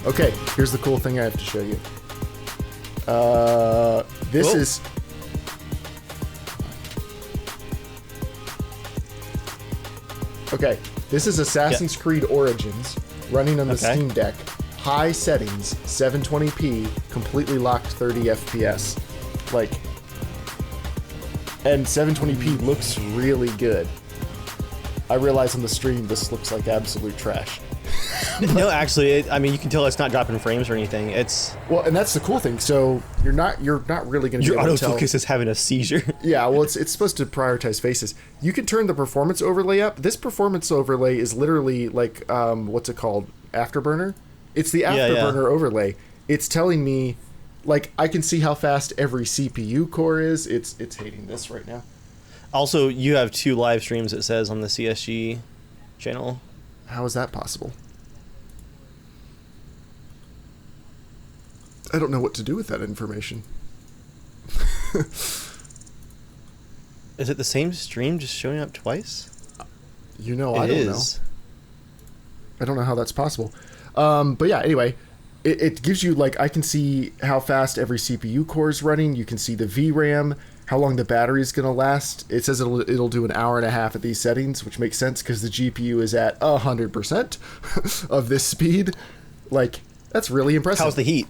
Okay, here's the cool thing I have to show you. This is... Okay, this is Assassin's Creed Origins running on the Steam Deck. High settings, 720p, completely locked 30 FPS. Like, and 720p looks really good. I realize on the stream this looks like absolute trash. No, actually, I mean, you can tell it's not dropping frames or anything. It's well, and that's the cool thing. So you're not really going to be able to tell. Your autofocus is having a seizure. Yeah, well, it's supposed to prioritize faces. You can turn the performance overlay up. This performance overlay is literally like what's it called? Afterburner. It's the Afterburner overlay. It's telling me, like, I can see how fast every CPU core is. It's hating this right now. Also, you have 2 live streams, it says, on the CSG channel. How is that possible? I don't know what to do with that information. Is it the same stream just showing up twice? You know, I don't know. I don't know how that's possible. But yeah, anyway, it gives you, like, I can see how fast every CPU core is running. You can see the VRAM, how long the battery is going to last. It says it'll do an hour and a half at these settings, which makes sense because the GPU is at 100% of this speed. Like, that's really impressive. How's the heat?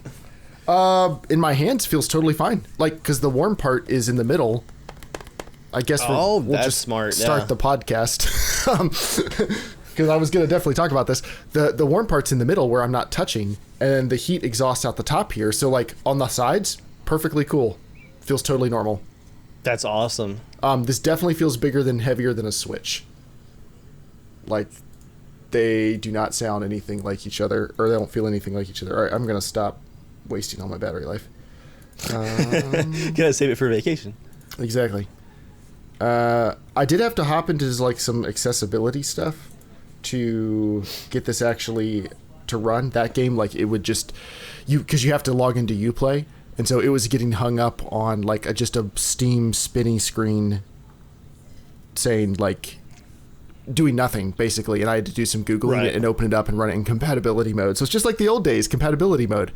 In my hands, feels totally fine. Like, because the warm part is in the middle. I guess we'll just start the podcast. Because I was going to definitely talk about this. The warm part's in the middle where I'm not touching, and the heat exhausts out the top here. So, like, on the sides, perfectly cool. Feels totally normal. That's awesome. This definitely feels bigger than heavier than a Switch. Like, they do not sound anything like each other, or they don't feel anything like each other. All right, I'm going to stop wasting all my battery life. Gotta save it for vacation. Exactly. I did have to hop into, like, some accessibility stuff to get this actually to run. That game, like, it would just... because you have to log into Uplay, and so it was getting hung up on, like, just a Steam spinning screen saying, like, doing nothing, basically, and I had to do some Googling and open it up and run it in compatibility mode. So it's just like the old days, compatibility mode.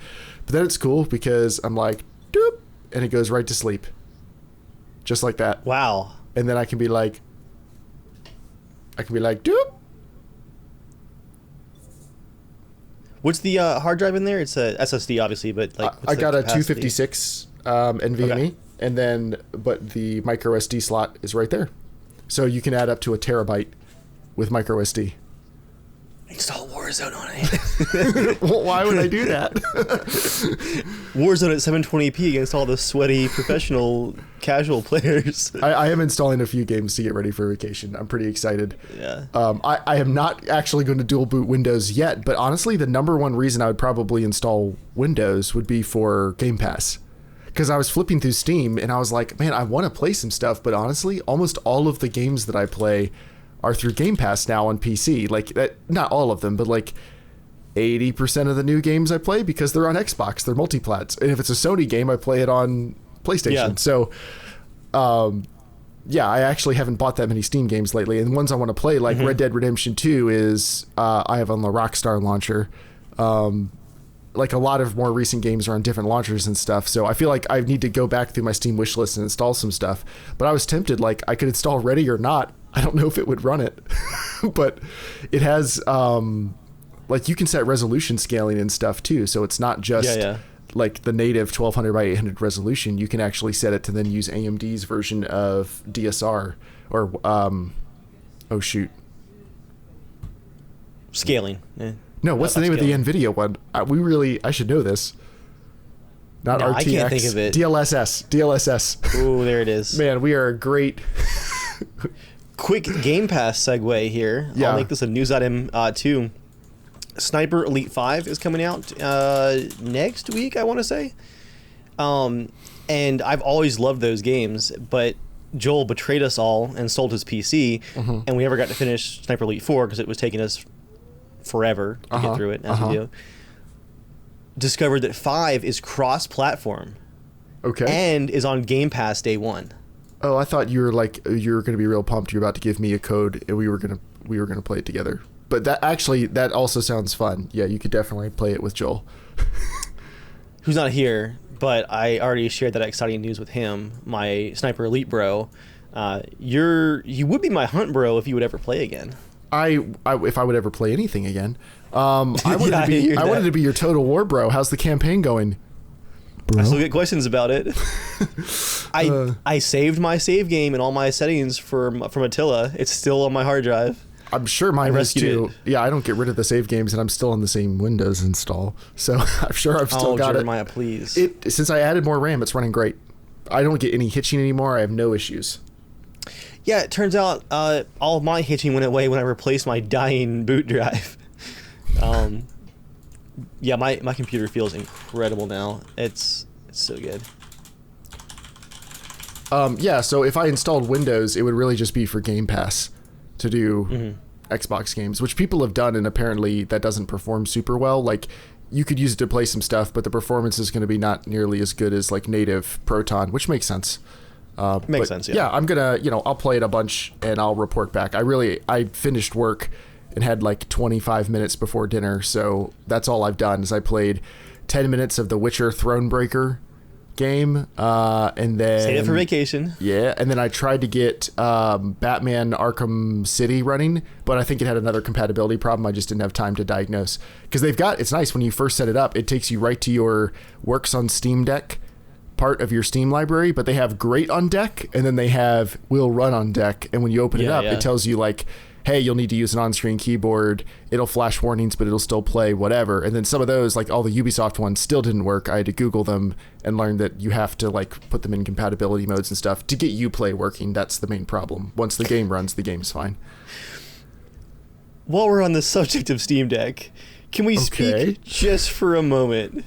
But then it's cool because I'm like, doop, and it goes right to sleep. Just like that. Wow. And then I can be like, doop. What's the hard drive in there? It's a SSD, obviously, but like, I got a 256 NVMe, and then but the micro SD slot is right there, so you can add up to a terabyte with micro SD. Install Warzone on it. Well, why would I do that? Warzone at 720p against all the sweaty professional casual players. I am installing a few games to get ready for vacation. I'm pretty excited. Yeah. I am not actually going to dual boot Windows yet, but honestly, the number one reason I would probably install Windows would be for Game Pass. Because I was flipping through Steam and I was like, man, I want to play some stuff, but honestly, almost all of the games that I play are through Game Pass now on PC. Like, that, not all of them, but like 80% of the new games I play because they're on Xbox, they're multiplats. And if it's a Sony game, I play it on PlayStation. Yeah. So, yeah, I actually haven't bought that many Steam games lately. And ones I want to play, like Red Dead Redemption 2 is, I have on the Rockstar launcher. Like, a lot of more recent games are on different launchers and stuff. So I feel like I need to go back through my Steam wishlist and install some stuff. But I was tempted, like, I could install Ready or Not. I don't know if it would run it, but it has, like, you can set resolution scaling and stuff too. So it's not just like the native 1200 by 800 resolution. You can actually set it to then use AMD's version of DSR or, oh shoot. Scaling. Yeah. No, what's the name of the NVIDIA one? I should know this. Not RTX. I can't think of it. DLSS. Ooh, there it is. Man, we are a great... Quick Game Pass segue here. Yeah. I'll make this a news item too. Sniper Elite 5 is coming out next week, I want to say. And I've always loved those games, but Joel betrayed us all and sold his PC, and we never got to finish Sniper Elite 4 because it was taking us forever to get through it, as we do. Discovered that 5 is cross-platform. Okay. And is on Game Pass day one. Oh, I thought you were going to be real pumped. You're about to give me a code, and we were gonna play it together. But that also sounds fun. Yeah, you could definitely play it with Joel. Who's not here, but I already shared that exciting news with him, my Sniper Elite bro. You would be my hunt bro if you would ever play again. If I would ever play anything again. I wanted to be your Total War bro. How's the campaign going, bro? I still get questions about it. I saved my save game and all my settings from Attila. It's still on my hard drive. I'm sure mine is too. Yeah, I don't get rid of the save games, and I'm still on the same Windows install. So I'm sure I've still got Jeremiah, please. Since I added more RAM, it's running great. I don't get any hitching anymore. I have no issues. Yeah, it turns out all of my hitching went away when I replaced my dying boot drive. Yeah, my computer feels incredible now. It's so good. Yeah, so if I installed Windows, it would really just be for Game Pass to do Xbox games, which people have done, and apparently that doesn't perform super well. Like, you could use it to play some stuff, but the performance is going to be not nearly as good as like native Proton, which makes sense. Makes sense, yeah. Yeah, I'm gonna, I'll play it a bunch and I'll report back. I finished work and had like 25 minutes before dinner, so that's all I've done is I played 10 minutes of the Witcher Thronebreaker game, and then save it for vacation. Yeah, and then I tried to get Batman Arkham City running, but I think it had another compatibility problem I just didn't have time to diagnose. Because it's nice when you first set it up, it takes you right to your Works on Steam Deck part of your Steam library, but they have Great on Deck, and then they have Will Run on Deck, and when you open it up, it tells you like, hey, you'll need to use an on-screen keyboard, it'll flash warnings, but it'll still play whatever. And then some of those, like all the Ubisoft ones, still didn't work. I had to Google them and learn that you have to like put them in compatibility modes and stuff to get Uplay working. That's the main problem. Once the game runs, the game's fine. While we're on the subject of Steam Deck, can we speak just for a moment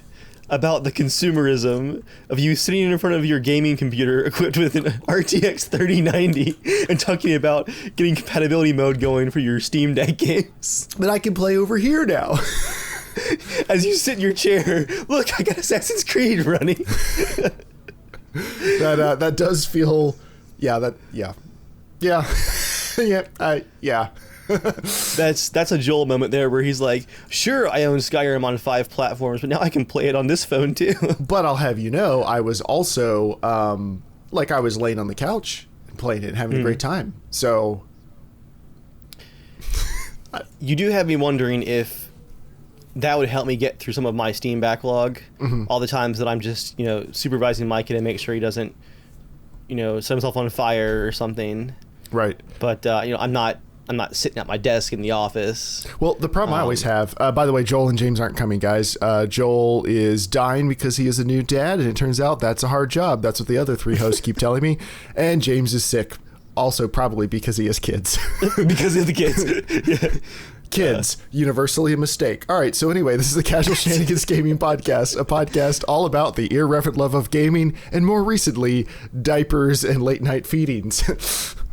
about the consumerism of you sitting in front of your gaming computer equipped with an RTX 3090 and talking about getting compatibility mode going for your Steam Deck games? But I can play over here now. As you sit in your chair, look, I got Assassin's Creed running. That does feel, yeah. That's a Joel moment there where he's like, sure, I own Skyrim on 5 platforms, but now I can play it on this phone too. But I'll have you know, I was also I was laying on the couch and playing it and having a great time. So you do have me wondering if that would help me get through some of my Steam backlog. All the times that I'm just supervising my kid and make sure he doesn't set himself on fire or something. Right. But I'm not sitting at my desk in the office. Well, the problem I always have, by the way, Joel and James aren't coming, guys. Joel is dying because he is a new dad, and it turns out that's a hard job. That's what the other 3 hosts keep telling me. And James is sick, also probably because he has kids. Because of the kids. Yeah. Kids, universally a mistake. All right, so anyway, this is the Casual Shenanigans Gaming Podcast, a podcast all about the irreverent love of gaming, and more recently, diapers and late-night feedings.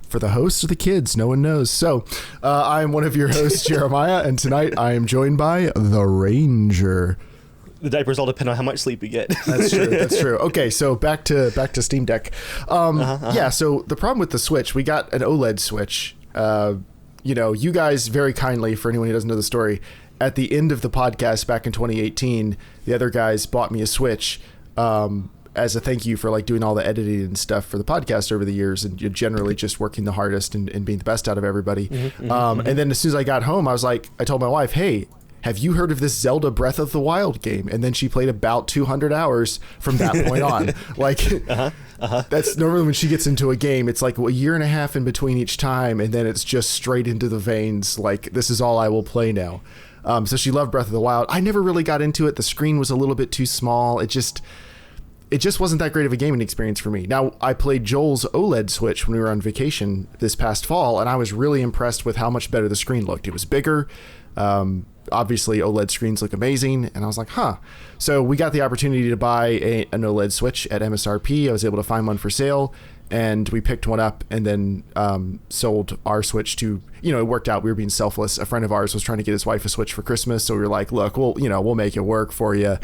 For the hosts or the kids, no one knows. So, I'm one of your hosts, Jeremiah, and tonight I am joined by the Ranger. The diapers all depend on how much sleep we get. That's true. Okay, so back to Steam Deck. Yeah, so the problem with the Switch, we got an OLED Switch. You guys very kindly, for anyone who doesn't know the story, at the end of the podcast back in 2018, the other guys bought me a Switch as a thank you for like doing all the editing and stuff for the podcast over the years, and generally just working the hardest and being the best out of everybody. And then as soon as I got home, I told my wife, hey, have you heard of this Zelda Breath of the Wild game? And then she played about 200 hours from that point on. Like, that's normally when she gets into a game, it's like a year and a half in between each time, and then it's just straight into the veins. Like, this is all I will play now. So she loved Breath of the Wild. I never really got into it. The screen was a little bit too small. It just wasn't that great of a gaming experience for me. Now, I played Joel's OLED Switch when we were on vacation this past fall, and I was really impressed with how much better the screen looked. It was bigger. Obviously, OLED screens look amazing, and I was like, huh. So we got the opportunity to buy an OLED Switch at MSRP. I was able to find one for sale, and we picked one up and then sold our Switch to, it worked out. We were being selfless. A friend of ours was trying to get his wife a Switch for Christmas, so we were like, look, we'll make it work for you.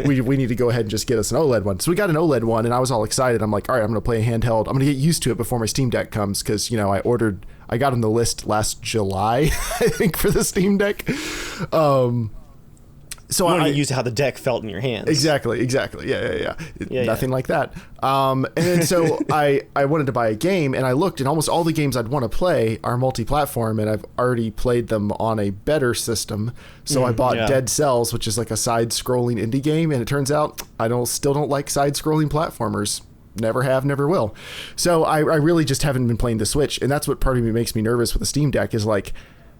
we need to go ahead and just get us an OLED one. So we got an OLED one, and I was all excited. I'm like, all right, I'm going to play a handheld. I'm going to get used to it before my Steam Deck comes, because I got on the list last July, I think, for the Steam Deck. So I used to how the deck felt in your hands. Exactly. Yeah. Nothing like that. And then so I wanted to buy a game, and I looked, and almost all the games I'd want to play are multi-platform, and I've already played them on a better system. So I bought Dead Cells, which is like a side-scrolling indie game, and it turns out I still don't like side-scrolling platformers. Never have, never will. So I really just haven't been playing the Switch, and that's what part of me makes me nervous with the Steam Deck is like,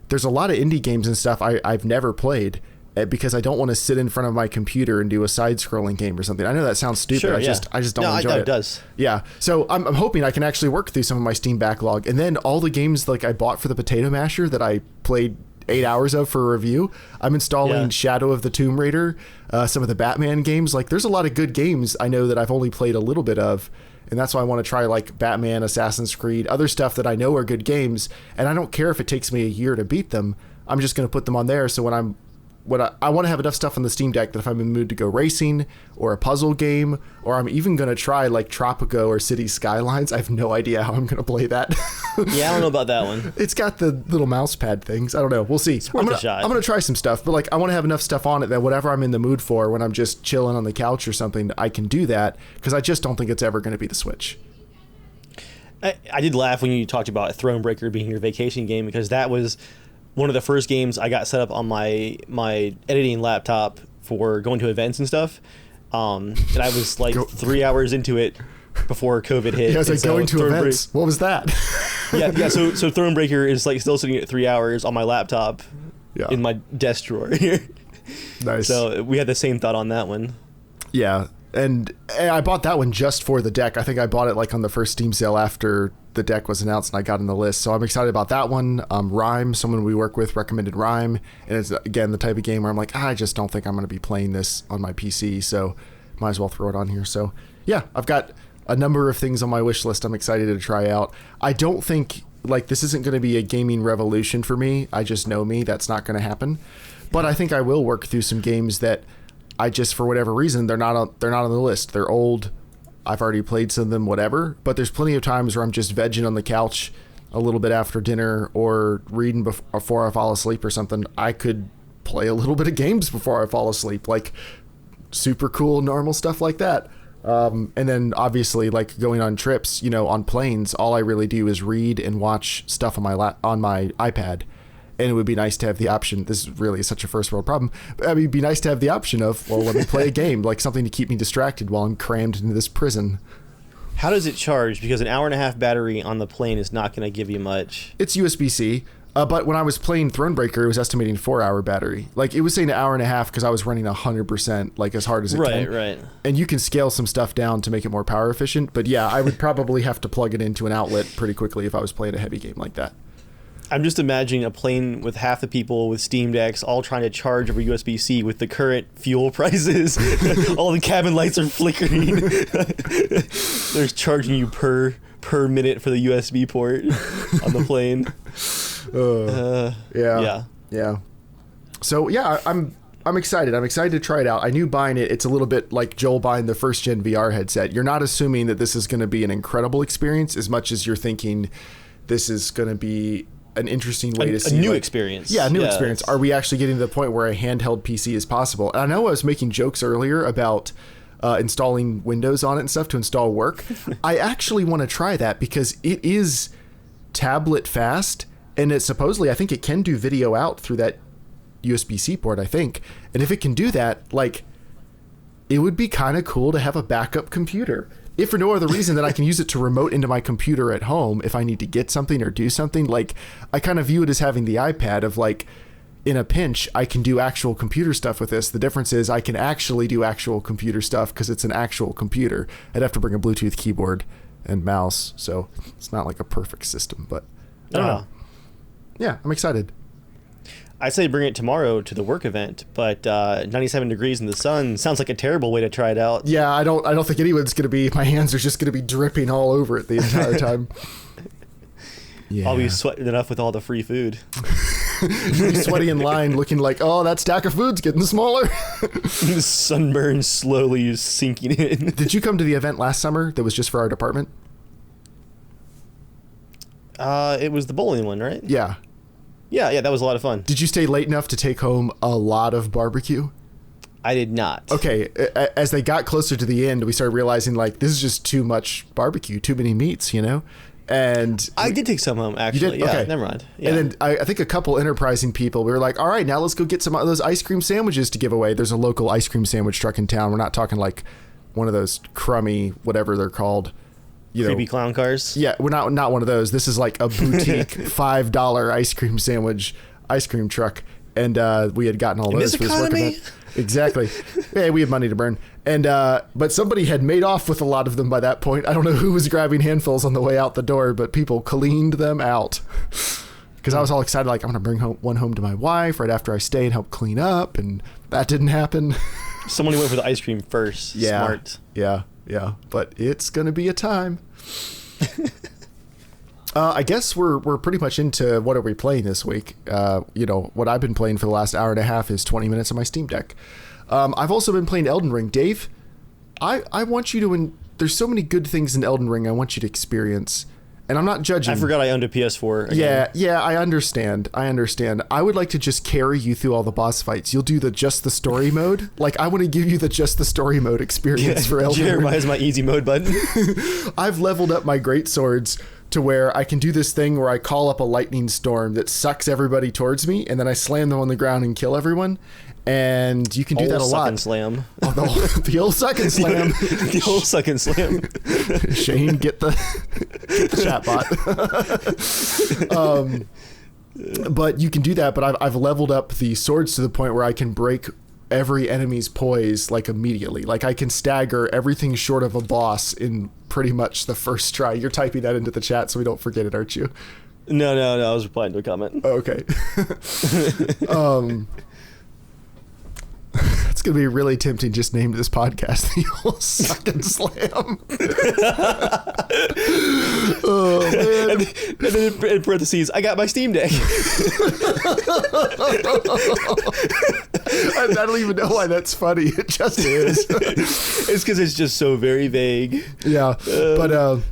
there's a lot of indie games and stuff I've never played, because I don't want to sit in front of my computer and do a side-scrolling game or something. I know that sounds stupid. Sure, I just don't enjoy it. It does. Yeah. So I'm hoping I can actually work through some of my Steam backlog, and then all the games like I bought for the Potato Masher that I played 8 hours of for a review. I'm installing Shadow of the Tomb Raider, some of the Batman games. Like, there's a lot of good games I know that I've only played a little bit of, and that's why I want to try like Batman, Assassin's Creed, other stuff that I know are good games, and I don't care if it takes me a year to beat them. I'm just going to put them on there, so when I want to have enough stuff on the Steam Deck that if I'm in the mood to go racing or a puzzle game, or I'm even going to try like Tropico or City Skylines. I have no idea how I'm going to play that. Yeah, I don't know about that one. It's got the little mouse pad things. I don't know. We'll see. I'm going to try some stuff, but like I want to have enough stuff on it that whatever I'm in the mood for when I'm just chilling on the couch or something, I can do that, because I just don't think it's ever going to be the Switch. I did laugh when you talked about Thronebreaker being your vacation game, because that was one of the first games I got set up on my editing laptop for going to events and stuff. And I was like 3 hours into it before COVID hit. Yeah, I was like, going to events. What was that? Yeah. So Thronebreaker is like still sitting at 3 hours on my laptop in my desk drawer here. Nice. So we had the same thought on that one. Yeah. And I bought that one just for the deck. I think I bought it like on the first Steam sale after the deck was announced and I got on the list. So I'm excited about that one. Rime, someone we work with recommended Rime. And it's, again, the type of game where I'm like, I just don't think I'm going to be playing this on my PC. So might as well throw it on here. So yeah, I've got a number of things on my wish list I'm excited to try out. I don't think, like, this isn't going to be a gaming revolution for me. I just know me. That's not going to happen. But I think I will work through some games that I just, for whatever reason, they're not on the list. They're old. I've already played some of them, whatever. But there's plenty of times where I'm just vegging on the couch a little bit after dinner or reading before I fall asleep or something. I could play a little bit of games before I fall asleep, like super cool, normal stuff like that. And then obviously, like, going on trips, on planes, all I really do is read and watch stuff on my iPad. And it would be nice to have the option. This is really such a first world problem. But it'd be nice to have the option of, well, let me play a game, like something to keep me distracted while I'm crammed into this prison. How does it charge? Because an hour-and-a-half battery on the plane is not going to give you much. It's USB-C. But when I was playing Thronebreaker, it was estimating 4-hour battery. Like, it was saying an hour and a half because I was running 100%, like, as hard as it can. Right. And you can scale some stuff down to make it more power efficient. But yeah, I would probably have to plug it into an outlet pretty quickly if I was playing a heavy game like that. I'm just imagining a plane with half the people with Steam Decks all trying to charge over USB-C with the current fuel prices. All the cabin lights are flickering. They're charging you per minute for the USB port on the plane. Yeah. So yeah, I'm excited. I'm excited to try it out. I knew buying it, it's a little bit like Joel buying the first gen VR headset. You're not assuming that this is going to be an incredible experience as much as you're thinking this is going to be an interesting way to see a new experience. Yeah, a new experience. Are we actually getting to the point where a handheld PC is possible? And I know I was making jokes earlier about installing Windows on it and stuff to install work. I actually want to try that because it is tablet fast, and it supposedly, I think it can do video out through that USB-C port, I think. And if it can do that, like, it would be kind of cool to have a backup computer. If for no other reason, then I can use it to remote into my computer at home if I need to get something or do something. Like, I kind of view it as having the iPad of, like, in a pinch, I can do actual computer stuff with this. The difference is I can actually do actual computer stuff because it's an actual computer. I'd have to bring a Bluetooth keyboard and mouse, so it's not like a perfect system, but I don't know. Yeah, I'm excited. I'd say bring it tomorrow to the work event, but 97 degrees in the sun sounds like a terrible way to try it out. Yeah, I don't think anyone's going to be, my hands are just going to be dripping all over it the entire time. Yeah. I'll be sweating enough with all the free food. You'll be sweaty in line looking like, oh, that stack of food's getting smaller. The sunburn slowly sinking in. Did you come to the event last summer that was just for our department? It was the bowling one, right? Yeah. Yeah, that was a lot of fun. Did you stay late enough to take home a lot of barbecue? I did not. Okay, as they got closer to the end, we started realizing, like, this is just too much barbecue, too many meats, you know? And I did take some home, actually. You did? Yeah, okay. Never mind. Yeah. And then I think a couple enterprising people, we were like, all right, now let's go get some of those ice cream sandwiches to give away. There's a local ice cream sandwich truck in town. We're not talking like one of those crummy, whatever they're called. Creepy clown cars? Yeah, we're not one of those. This is like a boutique $5 ice cream sandwich ice cream truck. And we had gotten all those for this work event. Exactly. Yeah, we have money to burn. And but somebody had made off with a lot of them by that point. I don't know who was grabbing handfuls on the way out the door, but people cleaned them out. Because I was all excited, like, I'm going to bring one home to my wife right after I stay and help clean up, and that didn't happen. Someone who went for the ice cream first. Yeah. Smart. Yeah. But it's going to be a time. I guess we're pretty much into what are we playing this week. What I've been playing for the last hour and a half is 20 minutes on my Steam Deck. I've also been playing Elden Ring. Dave, I want you to... there's so many good things in Elden Ring I want you to experience. And I'm not judging. I forgot I owned a PS4 again. Yeah, I understand. I would like to just carry you through all the boss fights. You'll do the just the story mode. Like, I want to give you the just the story mode experience for Elden Ring. Jeremiah's my easy mode button. I've leveled up my great swords to where I can do this thing where I call up a lightning storm that sucks everybody towards me, and then I slam them on the ground and kill everyone. And you can do that a lot. Suck and slam. Oh, the old suck and slam. The old suck and slam. Shane, get the chat bot. But you can do that, but I've leveled up the swords to the point where I can break every enemy's poise like immediately. Like, I can stagger everything short of a boss in pretty much the first try. You're typing that into the chat so we don't forget it, aren't you? No, I was replying to a comment. Okay. It's going to be really tempting just name this podcast the old suck and slam. Oh, man. And then in parentheses, I got my Steam Deck. I don't even know why that's funny. It just is. It's because it's just so very vague. Yeah. But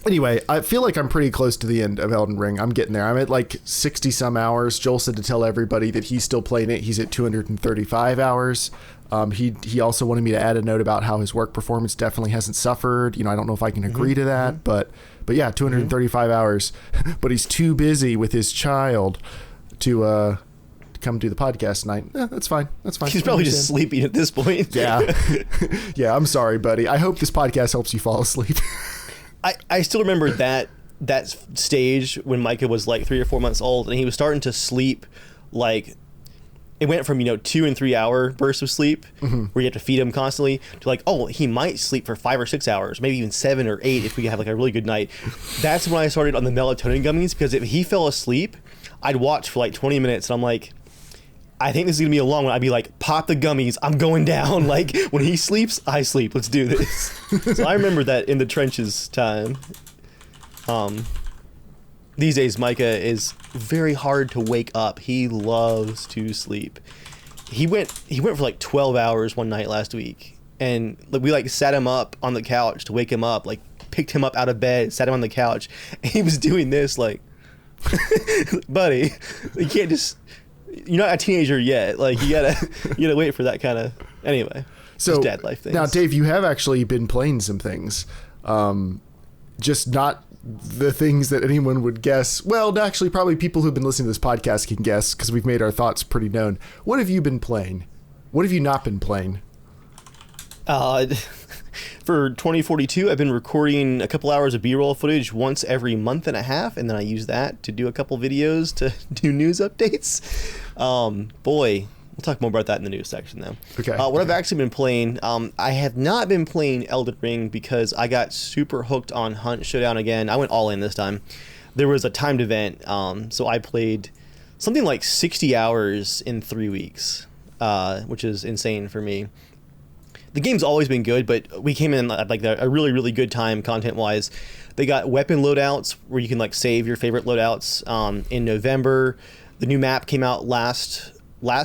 anyway, I feel like I'm pretty close to the end of Elden Ring. I'm getting there. I'm at like 60 some hours. Joel said to tell everybody that he's still playing it. He's at 235 hours. He also wanted me to add a note about how his work performance definitely hasn't suffered. I don't know if I can agree to that, but yeah, 235 hours. But he's too busy with his child to come do the podcast tonight. That's fine. He's probably just sleeping at this point. Yeah. Yeah, I'm sorry, buddy. I hope this podcast helps you fall asleep. I still remember that stage when Micah was like 3 or 4 months old, and he was starting to sleep. Like, it went from 2 and 3 hour bursts of sleep where you have to feed him constantly to like, oh, he might sleep for 5 or 6 hours, maybe even 7 or 8 if we have like a really good night. That's when I started on the melatonin gummies, because if he fell asleep, I'd watch for like 20 minutes and I'm like, I think this is gonna be a long one. I'd be like, pop the gummies, I'm going down. Like, when he sleeps, I sleep. Let's do this. So I remember that in the trenches time. These days, Micah is very hard to wake up. He loves to sleep. He went for like 12 hours one night last week, and we like sat him up on the couch to wake him up. Like, picked him up out of bed, sat him on the couch, and he was doing this like, buddy, you can't just. You're not a teenager yet. Like, you gotta wait for that kind of. Anyway, so just dad life things. Now, Dave, you have actually been playing some things, just not the things that anyone would guess. Well, actually, probably people who've been listening to this podcast can guess, because we've made our thoughts pretty known. What have you been playing? What have you not been playing? For 2042, I've been recording a couple hours of B-roll footage once every month and a half, and then I use that to do a couple videos to do news updates. Boy, we'll talk more about that in the news section, though. Okay. What I've actually been playing, I have not been playing Elden Ring because I got super hooked on Hunt Showdown again. I went all in this time. There was a timed event, so I played something like 60 hours in 3 weeks, which is insane for me. The game's always been good, but we came in at like a really, really good time content-wise. They got weapon loadouts where you can like save your favorite loadouts in November. The new map came out last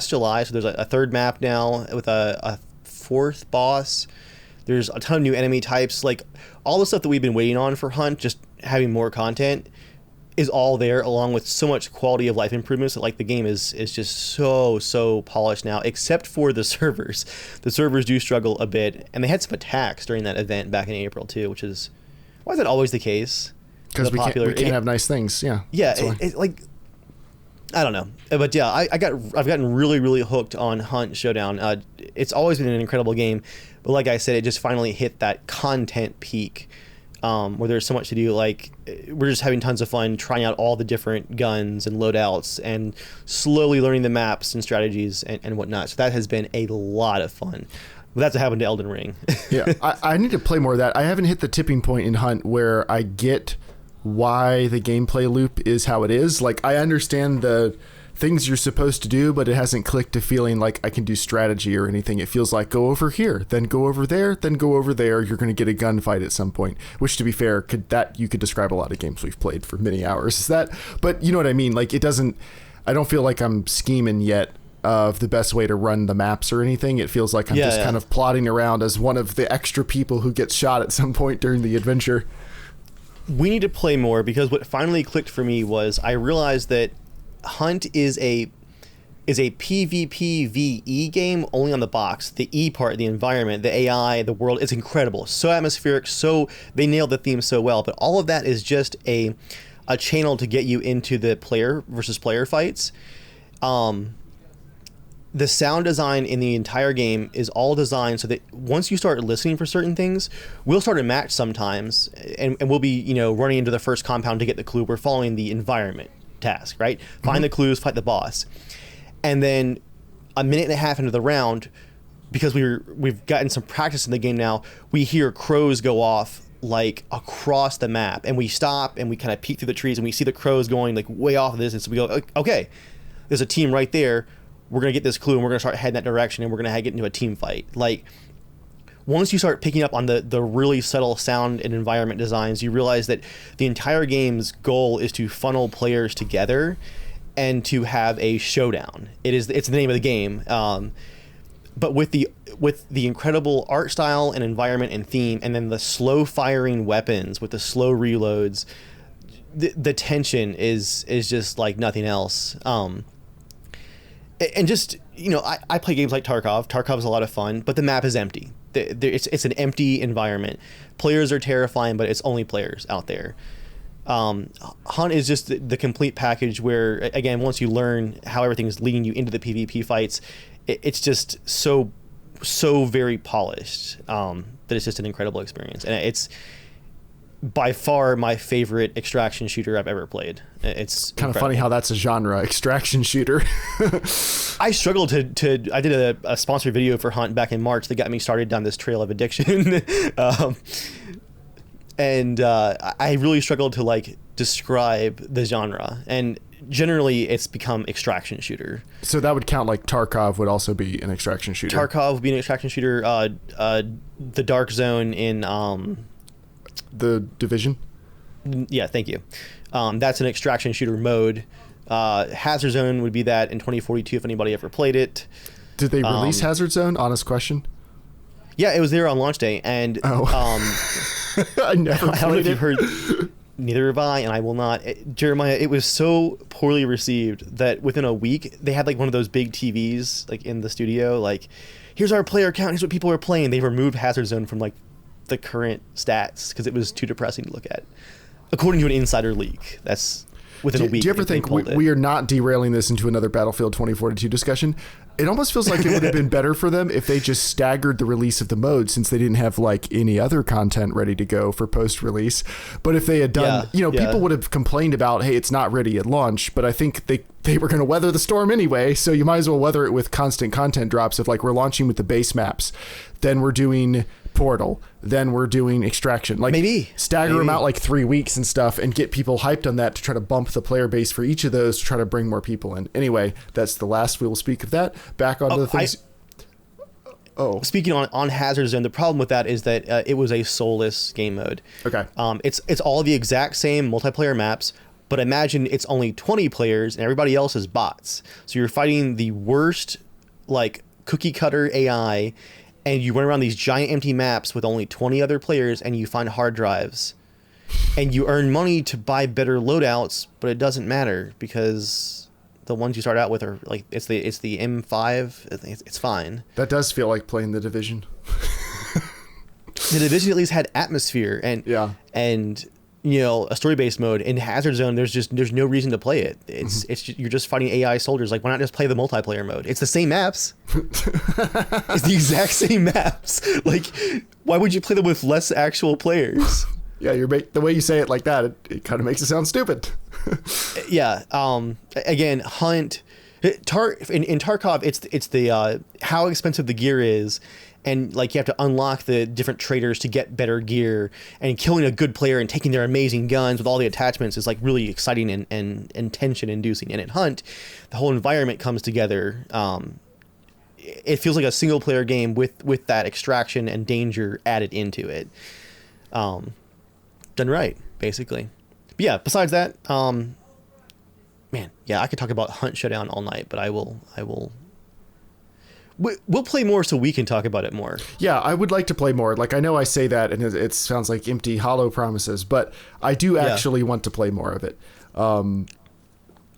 July, so there's a third map now with a fourth boss. There's a ton of new enemy types. Like, all the stuff that we've been waiting on for Hunt, just having more content, is all there, along with so much quality of life improvements that like the game is just so polished now, except for the servers. The servers do struggle a bit, and they had some attacks during that event back in April too, which is, why is that always the case? Because we can't have nice things. Yeah. Like, I don't know, but yeah, I've gotten really hooked on Hunt Showdown. It's always been an incredible game, but like I said, it just finally hit that content peak. Where there's so much to do. Like, we're just having tons of fun trying out all the different guns and loadouts and slowly learning the maps and strategies and whatnot. So that has been a lot of fun. But that's what happened to Elden Ring. Yeah, I need to play more of that. I haven't hit the tipping point in Hunt where I get why the gameplay loop is how it is. Like, I understand the things you're supposed to do, but it hasn't clicked to feeling like I can do strategy or anything. It feels like go over here, then go over there, then go over there. You're going to get a gunfight at some point, which, to be fair, you could describe a lot of games we've played for many hours. Is that, but you know what I mean? Like, I don't feel like I'm scheming yet of the best way to run the maps or anything. It feels like I'm kind of plodding around as one of the extra people who gets shot at some point during the adventure. We need to play more, because what finally clicked for me was I realized that Hunt is a PvPvE game only on the box. The E part, the environment, the AI, the world, is incredible. So atmospheric, they nailed the theme so well. But all of that is just a channel to get you into the player versus player fights. The sound design in the entire game is all designed so that once you start listening for certain things, we'll start a match sometimes, and we'll be, running into the first compound to get the clue. We're following the environment task, right? Find the clues, fight the boss. And then a minute and a half into the round, because we've gotten some practice in the game now, we hear crows go off like across the map, and we stop and we kind of peek through the trees and we see the crows going like way off of this, and so we go, okay, there's a team right there. We're gonna get this clue and we're gonna start heading that direction, and we're gonna get into a team fight. Like, once you start picking up on the really subtle sound and environment designs, you realize that the entire game's goal is to funnel players together and to have a showdown. It's the name of the game. But with the incredible art style and environment and theme, and then the slow firing weapons with the slow reloads, the tension is just like nothing else. And just, I play games like Tarkov. Tarkov's a lot of fun, but the map is empty. It's an empty environment. Players are terrifying, but it's only players out there. Hunt is just the complete package where, again, once you learn how everything is leading you into the PvP fights, it's just so very polished that it's just an incredible experience. And it's by far my favorite extraction shooter I've ever played. It's kind of funny how that's a genre, extraction shooter. I struggled to I did a sponsored video for Hunt back in March that got me started down this trail of addiction. And I really struggled to like describe the genre, and generally it's become extraction shooter. So that would count, like Tarkov would also be an extraction shooter. Tarkov would be an extraction shooter. The Dark Zone in The Division? Yeah, thank you. That's an extraction shooter mode. Hazard Zone would be that in 2042 if anybody ever played it. Did they release Hazard Zone? Honest question. Yeah, it was there on launch day, and I never played it. I don't know if you've heard. Neither have I, and I will not. Jeremiah, it was so poorly received that within a week they had like one of those big TVs like in the studio. Like, here's our player count. Here's what people are playing. They removed Hazard Zone from like the current stats because it was too depressing to look at, according to an insider leak. That's within a week. Do you ever think we are not derailing this into another Battlefield 2042 discussion? It almost feels like it would have been better for them if they just staggered the release of the mode, since they didn't have like any other content ready to go for post-release. But if they had done, people would have complained about, hey, it's not ready at launch, but I think they were going to weather the storm anyway. So you might as well weather it with constant content drops. If like we're launching with the base maps, then we're doing Portal, then we're doing Extraction. Like maybe them out like 3 weeks and stuff, and get people hyped on that to try to bump the player base for each of those to try to bring more people in. Anyway, that's the last we will speak of that. Back onto the things. Speaking on Hazard Zone, the problem with that is that it was a soulless game mode. Okay. It's all the exact same multiplayer maps, but imagine it's only 20 players and everybody else is bots. So you're fighting the worst, like, cookie cutter AI, and you run around these giant empty maps with only 20 other players, and you find hard drives. And you earn money to buy better loadouts, but it doesn't matter because the ones you start out with are like it's the M5. It's fine. That does feel like playing The Division. The Division at least had atmosphere and a story-based mode. In Hazard Zone, there's no reason to play it. You're just fighting AI soldiers. Like, why not just play the multiplayer mode? It's the same maps. It's the exact same maps. Like, why would you play them with less actual players? Yeah, the way you say it like that, it kind of makes it sound stupid. Yeah. Again, Hunt, in Tarkov, it's the how expensive the gear is. And like you have to unlock the different traders to get better gear, and killing a good player and taking their amazing guns with all the attachments is like really exciting and tension inducing. And in Hunt, the whole environment comes together. It feels like a single player game with that extraction and danger added into it. Done right, basically. But yeah, besides that, man, yeah, I could talk about Hunt Showdown all night, but I will. We'll play more so we can talk about it more. Yeah, I would like to play more. Like, I know I say that and it sounds like empty, hollow promises, but I do actually want to play more of it.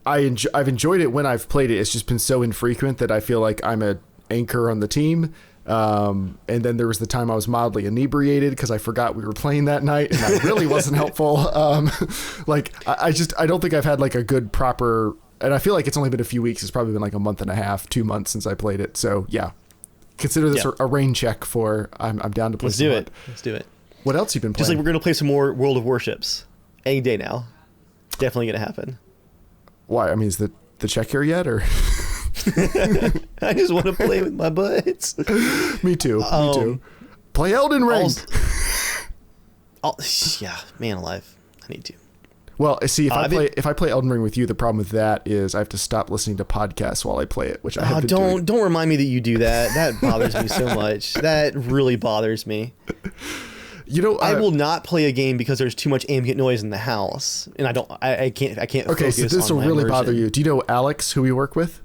I've enjoyed it when I've played it. It's just been so infrequent that I feel like I'm an anchor on the team. And then there was the time I was mildly inebriated because I forgot we were playing that night, and that really wasn't helpful. Like, I don't think I've had like a good proper. And I feel like it's only been a few weeks. It's probably been like a month and a half, 2 months since I played it. So yeah, consider this a rain check for I'm down to play. Let's do it. What else you been playing? Just like we're gonna play some more World of Warships any day now. Definitely gonna happen. Why? I mean, is the check here yet, or? I just want to play with my buds. Me too. Me too. Play Elden Ring. Yeah, man alive. I need to. Well, see, if I play Elden Ring with you, the problem with that is I have to stop listening to podcasts while I play it, which I have been doing. Don't remind me that you do that. That bothers me so much. That really bothers me. You know, I will not play a game because there's too much ambient noise in the house, and I can't. Okay, so this will really bother you. Do you know Alex, who we work with?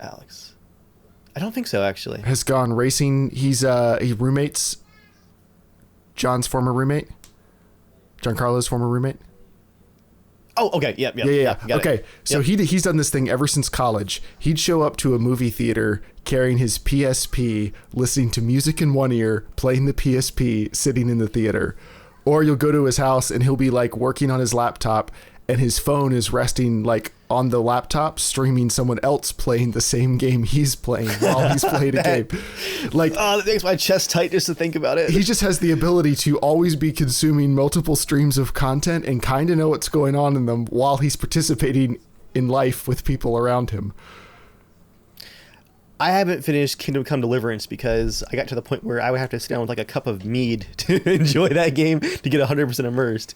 Alex, I don't think so. Actually, has gone racing. He roommates John's former roommate. Giancarlo's former roommate. Oh, okay. Yeah. Okay. So he's done this thing ever since college. He'd show up to a movie theater carrying his PSP, listening to music in one ear, playing the PSP, sitting in the theater. Or you'll go to his house and he'll be like working on his laptop and his phone is resting like on the laptop, streaming someone else playing the same game he's playing while he's playing a game. Like, that makes my chest tight just to think about it. He just has the ability to always be consuming multiple streams of content and kind of know what's going on in them while he's participating in life with people around him. I haven't finished Kingdom Come Deliverance because I got to the point where I would have to sit down with like a cup of mead to enjoy that game to get 100% immersed.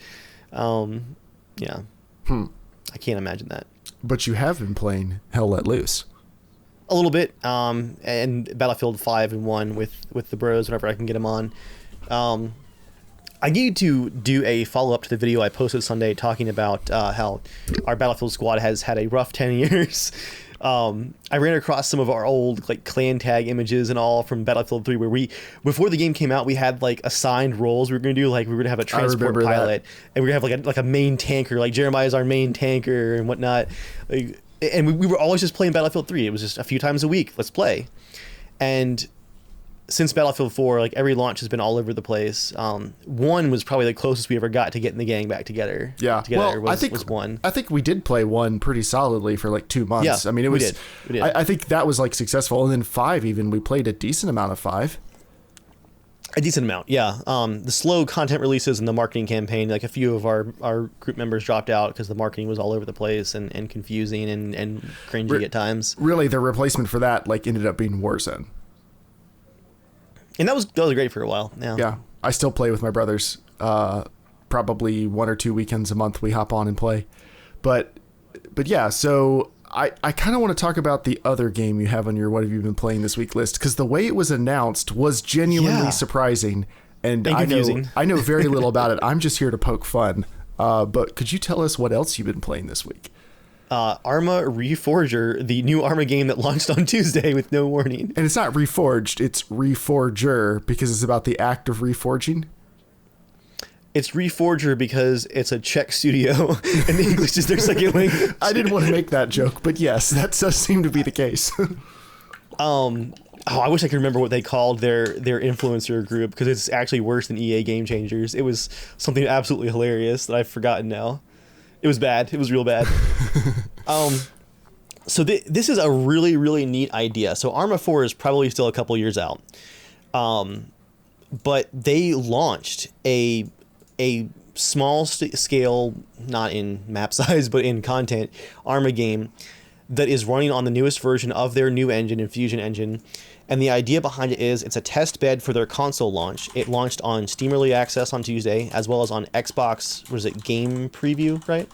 Yeah. I can't imagine that. But you have been playing Hell Let Loose. A little bit, and Battlefield 5 and 1 with the bros whenever I can get them on. I need to do a follow-up to the video I posted Sunday talking about how our Battlefield squad has had a rough 10 years. I ran across some of our old like clan tag images and all from Battlefield 3 where before the game came out, we had like assigned roles we were going to do. Like we were going to have a transport pilot and we were going to have like a main tanker, like Jeremiah's our main tanker and whatnot. And we were always just playing Battlefield 3. It was just a few times a week. Let's play. And since Battlefield 4, like every launch has been all over the place. 1 was probably the closest we ever got to getting the gang back together. Yeah, was 1. I think we did play 1 pretty solidly for like 2 months. Yeah, I mean, it was. We did. I think that was like successful, and then 5 even we played a decent amount of 5. A decent amount, yeah. The slow content releases and the marketing campaign, like a few of our group members dropped out because the marketing was all over the place and confusing and cringy at times. Really, the replacement for that like ended up being Warzone. And that was great for a while. Yeah. Yeah. I still play with my brothers. Probably 1 or 2 weekends a month we hop on and play. But yeah, so I kind of want to talk about the other game you have on your what have you been playing this week list, because the way it was announced was genuinely surprising. And I know very little about it. I'm just here to poke fun. But could you tell us what else you've been playing this week? Arma Reforger, the new Arma game that launched on Tuesday with no warning. And it's not Reforged, it's Reforger, because it's about the act of reforging. It's Reforger because it's a Czech studio and the English is their second language. I didn't want to make that joke, but yes, that does seem to be the case. I wish I could remember what they called their influencer group, because it's actually worse than EA Game Changers. It was something absolutely hilarious that I've forgotten now. It was bad. It was real bad. So this is a really, really neat idea. So Arma 4 is probably still a couple years out. But they launched a small scale, not in map size, but in content, Arma game that is running on the newest version of their new engine, Infusion engine. And the idea behind it is it's a test bed for their console launch. It launched on Steam Early Access on Tuesday, as well as on Xbox, was it Game Preview, right?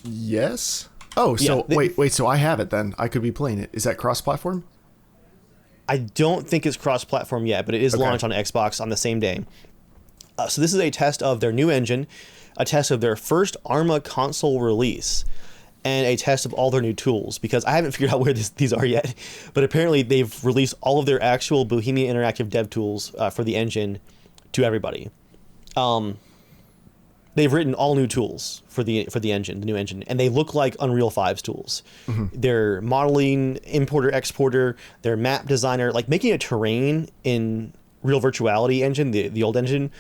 Yes. Oh, so wait, so I have it then. I could be playing it. Is that cross-platform? I don't think it's cross-platform yet, but it is launched on Xbox on the same day. So this is a test of their new engine, a test of their first Arma console release, and a test of all their new tools, because I haven't figured out where these are yet, but apparently they've released all of their actual Bohemian interactive dev tools for the engine to everybody. They've written all new tools for the engine, the new engine, and they look like Unreal 5's tools. Mm-hmm. Their modeling, importer, exporter, their map designer, like making a terrain in Real Virtuality engine, the old engine,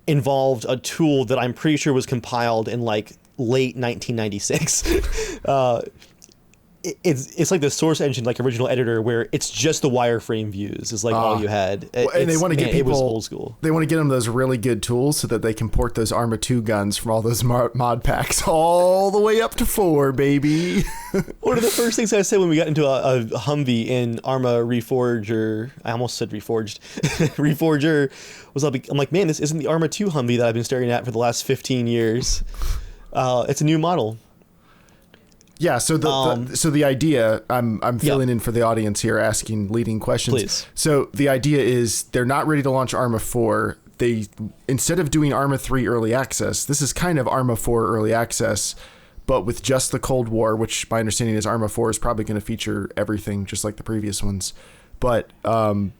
involved a tool that I'm pretty sure was compiled in like late 1996. It's like the Source engine, like original editor, where it's just the wireframe views is like all you had. And they want to get people. It was old school. They want to get them those really good tools so that they can port those Arma 2 guns from all those mod packs all the way up to 4, baby. One of the first things I said when we got into a Humvee in Arma Reforger, I almost said Reforged, Reforger, was I'm like, man, this isn't the Arma 2 Humvee that I've been staring at for the last 15 years. It's a new model. Yeah, so the idea, I'm filling in for the audience here, asking leading questions. Please. So the idea is they're not ready to launch Arma 4. They, instead of doing Arma 3 early access, this is kind of Arma 4 early access, but with just the Cold War, which my understanding is Arma 4 is probably going to feature everything just like the previous ones. But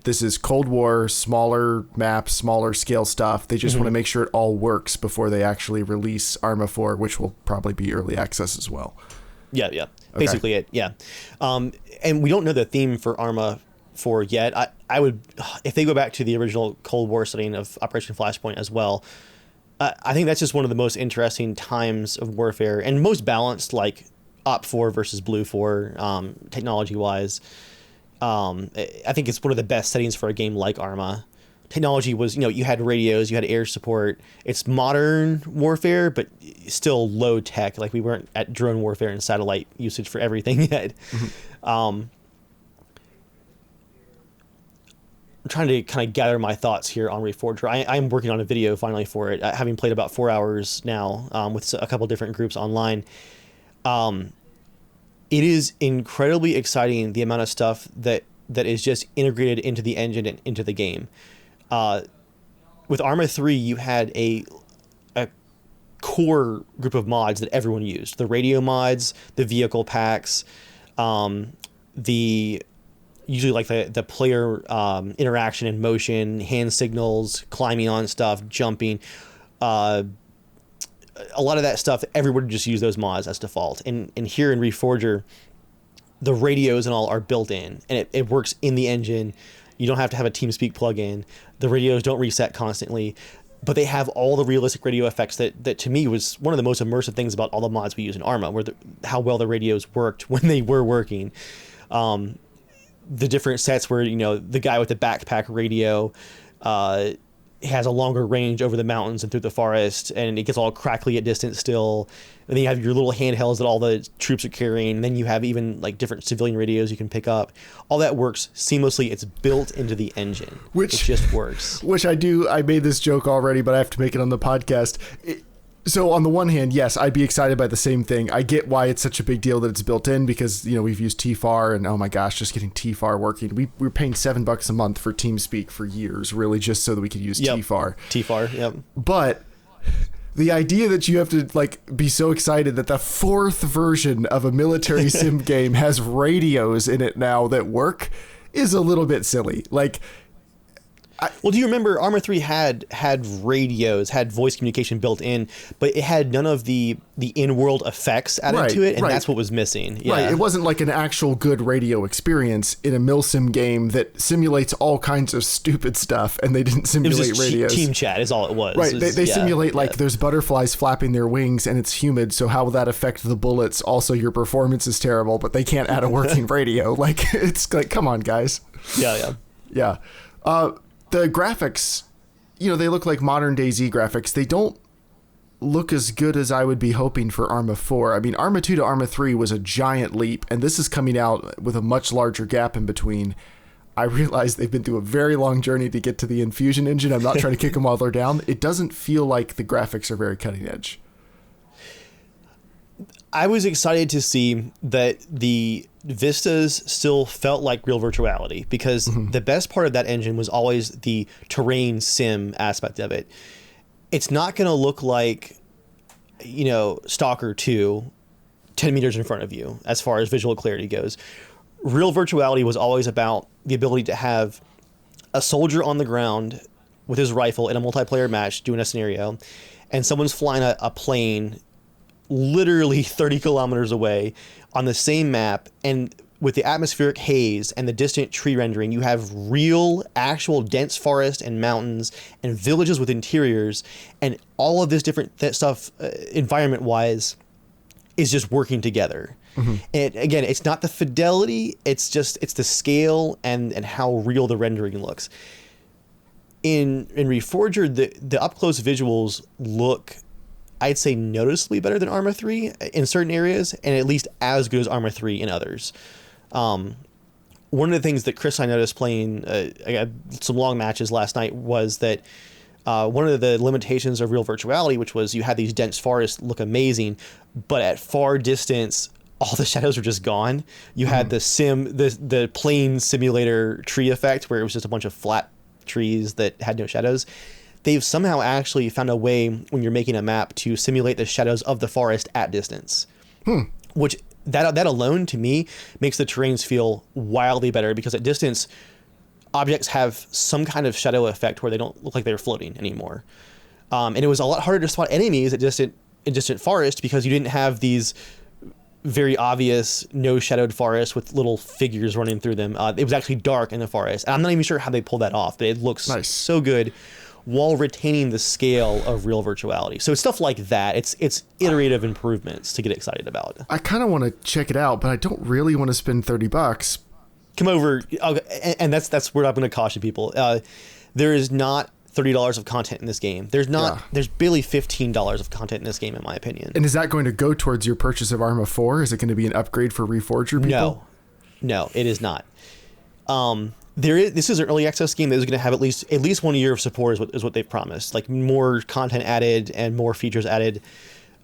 this is Cold War, smaller maps, smaller scale stuff. They just want to make sure it all works before they actually release Arma 4, which will probably be early access as well. Yeah. Okay. Basically it, yeah. And we don't know the theme for Arma 4 yet. I would, if they go back to the original Cold War setting of Operation Flashpoint as well, I think that's just one of the most interesting times of warfare and most balanced, like Op 4 versus Blue 4, technology-wise. I think it's one of the best settings for a game like Arma. Technology was, you had radios, you had air support. It's modern warfare, but still low tech. Like we weren't at drone warfare and satellite usage for everything yet. Mm-hmm. I'm trying to kind of gather my thoughts here on Reforger. I'm working on a video finally for it, having played about 4 hours now with a couple different groups online. It is incredibly exciting, the amount of stuff that is just integrated into the engine and into the game. With Arma 3, you had a core group of mods that everyone used. The radio mods, the vehicle packs, usually like the player interaction and motion, hand signals, climbing on stuff, jumping. A lot of that stuff, everyone would just use those mods as default. And here in Reforger, the radios and all are built in, and it works in the engine. You don't have to have a TeamSpeak plugin. The radios don't reset constantly, but they have all the realistic radio effects that to me was one of the most immersive things about all the mods we use in Arma, where how well the radios worked when they were working. The different sets where, the guy with the backpack radio, has a longer range over the mountains and through the forest, and it gets all crackly at distance still. And then you have your little handhelds that all the troops are carrying. And then you have even like different civilian radios you can pick up. All that works seamlessly. It's built into the engine. It just works. Which I made this joke already, but I have to make it on the podcast. So on the one hand, yes, I'd be excited by the same thing. I get why it's such a big deal that it's built in, because, you know, we've used TFAR, and oh my gosh, just getting TFAR working. We were paying $7 a month for TeamSpeak for years, really, just so that we could use TFAR. TFAR, yep. But the idea that you have to like be so excited that the 4th version of a military sim game has radios in it now that work is a little bit silly. Like, well, do you remember Arma 3 had radios, had voice communication built in, but it had none of the in-world effects added to it, and that's what was missing. Yeah. Right, it wasn't like an actual good radio experience in a milsim game that simulates all kinds of stupid stuff, and they didn't simulate it was just radios. Team chat is all it was. Right, they simulate like there's butterflies flapping their wings and it's humid, so how will that affect the bullets? Also, your performance is terrible, but they can't add a working radio. Like, it's like, come on, guys. Yeah. The graphics, you know, they look like modern day Z graphics. They don't look as good as I would be hoping for Arma 4. I mean, Arma 2 to Arma 3 was a giant leap, and this is coming out with a much larger gap in between. I realize they've been through a very long journey to get to the Infusion engine. I'm not trying to kick them while they're down. It doesn't feel like the graphics are very cutting edge. I was excited to see that the vistas still felt like real virtuality, because the best part of that engine was always the terrain sim aspect of it. It's not going to look like, you know, Stalker 2 10 meters in front of you as far as visual clarity goes. Real virtuality was always about the ability to have a soldier on the ground with his rifle in a multiplayer match doing a scenario, and someone's flying a plane literally 30 kilometers away on the same map, and with the atmospheric haze and the distant tree rendering, you have real, actual dense forest and mountains and villages with interiors, and all of this different stuff, environment-wise, is just working together. And again, it's not the fidelity, it's the scale and how real the rendering looks. In Reforger, the up-close visuals look, I'd say, noticeably better than Arma 3 in certain areas, and at least as good as Arma 3 in others. One of the things that Chris and I noticed playing some long matches last night was that one of the limitations of real virtuality, which was you had these dense forests look amazing, but at far distance, all the shadows were just gone. You had the plane simulator tree effect, where it was just a bunch of flat trees that had no shadows. They've somehow actually found a way, when you're making a map, to simulate the shadows of the forest at distance. Which, that alone, to me, makes the terrains feel wildly better, because at distance, objects have some kind of shadow effect where they don't look like they're floating anymore. And it was a lot harder to spot enemies in distant forest, because you didn't have these very obvious no-shadowed forests with little figures running through them. It was actually dark in the forest. And I'm not even sure how they pulled that off, but it looks so good, while retaining the scale of real virtuality. So it's stuff like that. It's iterative improvements to get excited about. I kind of want to check it out, but I don't really want to spend $30. Come over, and that's where I'm going to caution people. There is not $30 of content in this game. There's barely $15 of content in this game, in my opinion. And is that going to go towards your purchase of Arma 4? Is it going to be an upgrade for Reforger people? No, it is not. This is an early access game that is going to have at least 1 year of support, is what they've promised. Like, more content added and more features added.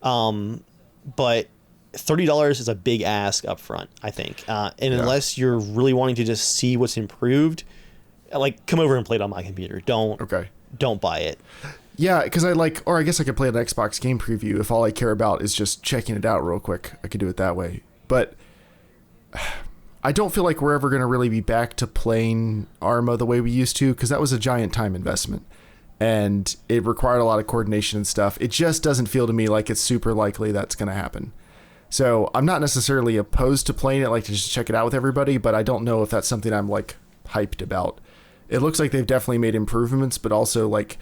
But $30 is a big ask up front, I think. Unless you're really wanting to just see what's improved, like, come over and play it on my computer. Don't buy it. Yeah, because I guess I could play an Xbox game preview if all I care about is just checking it out real quick. I could do it that way. But I don't feel like we're ever going to really be back to playing Arma the way we used to, because that was a giant time investment, and it required a lot of coordination and stuff. It just doesn't feel to me like it's super likely that's going to happen. So I'm not necessarily opposed to playing it, like to just check it out with everybody, but I don't know if that's something I'm like hyped about. It looks like they've definitely made improvements, but also like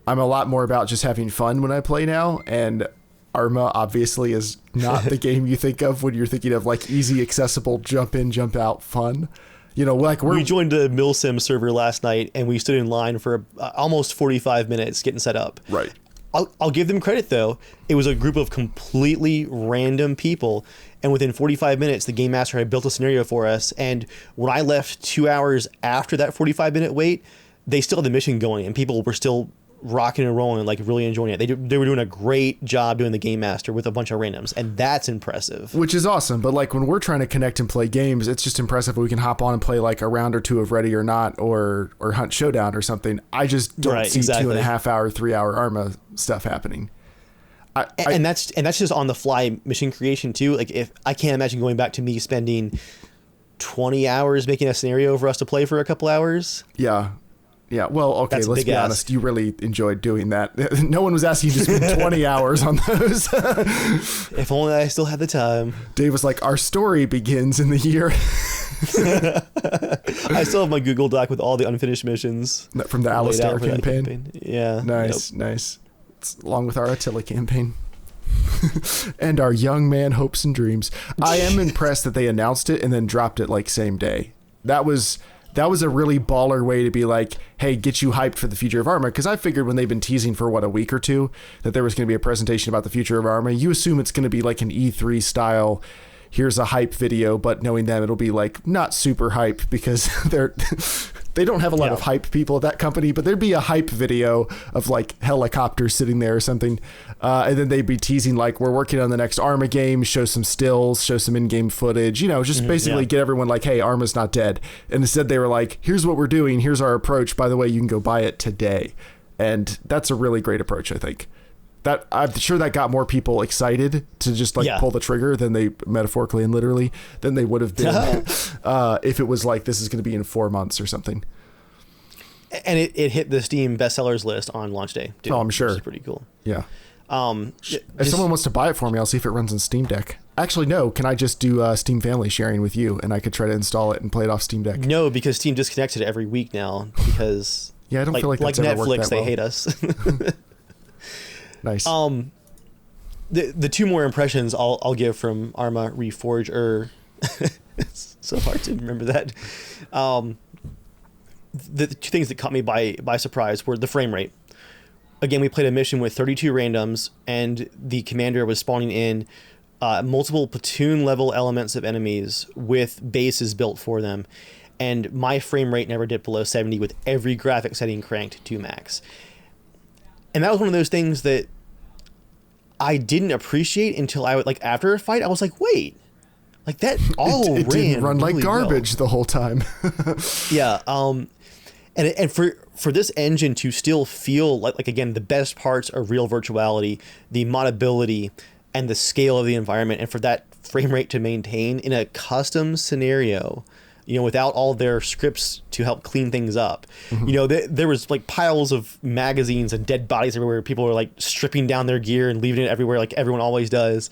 I'm a lot more about just having fun when I play now, and Arma obviously is not the game you think of when you're thinking of like easy, accessible, jump in, jump out fun. like we joined a Milsim server last night, and we stood in line for almost 45 minutes getting set up. Right. I'll give them credit, though. It was a group of completely random people, and within 45 minutes, the game master had built a scenario for us, and when I left 2 hours after that 45-minute wait, they still had the mission going, and people were still rocking and rolling, like really enjoying it. They were doing a great job doing the game master with a bunch of randoms, and that's impressive. Which is awesome, but like when we're trying to connect and play games, it's just impressive we can hop on and play like a round or two of Ready or Not or Hunt Showdown or something. I just don't see 2.5 hour, 3 hour Arma stuff happening. And that's just on the fly mission creation too. Like, if I can't imagine going back to me spending 20 hours making a scenario for us to play for a couple hours. Yeah, well, okay, let's be honest. You really enjoyed doing that. No one was asking you to spend 20 hours on those. If only I still had the time. Dave was like, our story begins in the year. I still have my Google Doc with all the unfinished missions. From the Alistair campaign? Yeah. Nice. It's along with our Attila campaign. And our young man hopes and dreams. I am impressed that they announced it and then dropped it like same day. That was a really baller way to be like, hey, get you hyped for the future of Arma. Because I figured when they've been teasing for, a week or two, that there was going to be a presentation about the future of Arma. You assume it's going to be like an E3 style, here's a hype video, but knowing them, it'll be like not super hype because they don't have a lot of hype people at that company, but there'd be a hype video of like helicopters sitting there or something. And then they'd be teasing like, we're working on the next Arma game, show some stills, show some in-game footage, just basically get everyone like, hey, Arma's not dead. And instead they were like, here's what we're doing. Here's our approach. By the way, you can go buy it today. And that's a really great approach, I think. That I'm sure that got more people excited to just like pull the trigger than they metaphorically and literally than they would have been if it was like, this is going to be in 4 months or something. And it hit the Steam bestsellers list on launch day. Dude, I'm sure. Which is pretty cool. Yeah. If someone wants to buy it for me, I'll see if it runs in Steam Deck. Actually, no. Can I just do Steam Family sharing with you, and I could try to install it and play it off Steam Deck? No, because Steam disconnects it every week now because I don't feel like that's ever Netflix, worked that they well. hate us. Nice. The two more impressions I'll give from Arma Reforged it's so hard to remember that. The two things that caught me by surprise were the frame rate. Again, we played a mission with 32 randoms, and the commander was spawning in multiple platoon level elements of enemies with bases built for them. And my frame rate never dipped below 70 with every graphic setting cranked to max. And that was one of those things that I didn't appreciate until after a fight, I was like, wait, like that all it didn't run really like garbage the whole time. Yeah. And for this engine to still feel like again, the best parts are real virtuality, the modability, and the scale of the environment, and for that frame rate to maintain in a custom scenario, without all their scripts to help clean things up. Mm-hmm. There was like piles of magazines and dead bodies everywhere. People were like stripping down their gear and leaving it everywhere like everyone always does.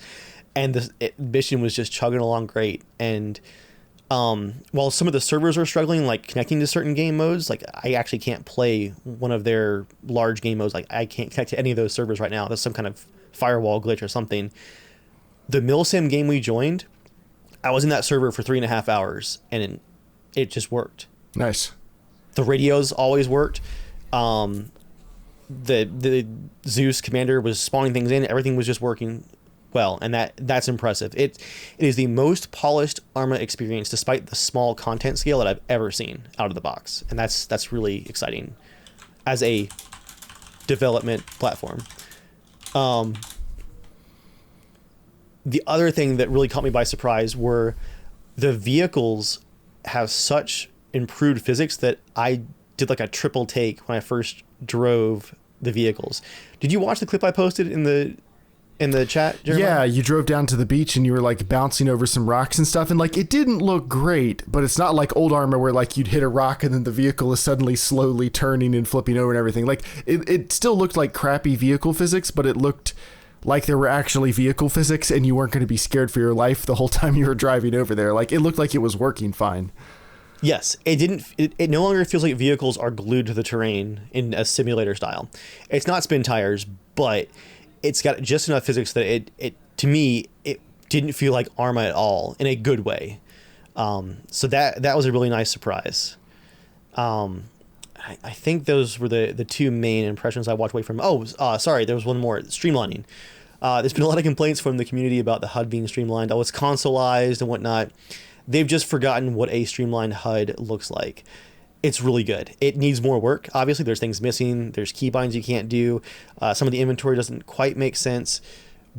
And the mission was just chugging along great. And while some of the servers are struggling, like connecting to certain game modes, like I actually can't play one of their large game modes. Like I can't connect to any of those servers right now. That's some kind of firewall glitch or something. The Milsim game we joined, I was in that server for 3.5 hours and it just worked. Nice. The radios always worked. The Zeus commander was spawning things in. Everything was just working well, and that's impressive. It is the most polished Arma experience, despite the small content scale that I've ever seen out of the box, and that's really exciting as a development platform. The other thing that really caught me by surprise were the vehicles have such improved physics that I did like a triple take when I first drove the vehicles. Did you watch the clip I posted in the chat, Jeremiah? Yeah, you drove down to the beach and you were like bouncing over some rocks and stuff, and like it didn't look great, but it's not like old Arma where like you'd hit a rock and then the vehicle is suddenly slowly turning and flipping over and everything. Like it still looked like crappy vehicle physics, but it looked like there were actually vehicle physics and you weren't going to be scared for your life the whole time you were driving over there. Like it looked like it was working fine. Yes, it no longer feels like vehicles are glued to the terrain in a simulator style. It's not spin tires, but it's got just enough physics that it to me, it didn't feel like Arma at all in a good way. So that was a really nice surprise. I think those were the two main impressions I walked away from. Sorry, there was one more. Streamlining. There's been a lot of complaints from the community about the HUD being streamlined. Oh, it's consoleized and whatnot. They've just forgotten what a streamlined HUD looks like. It's really good. It needs more work. Obviously, there's things missing. There's keybinds you can't do. Some of the inventory doesn't quite make sense,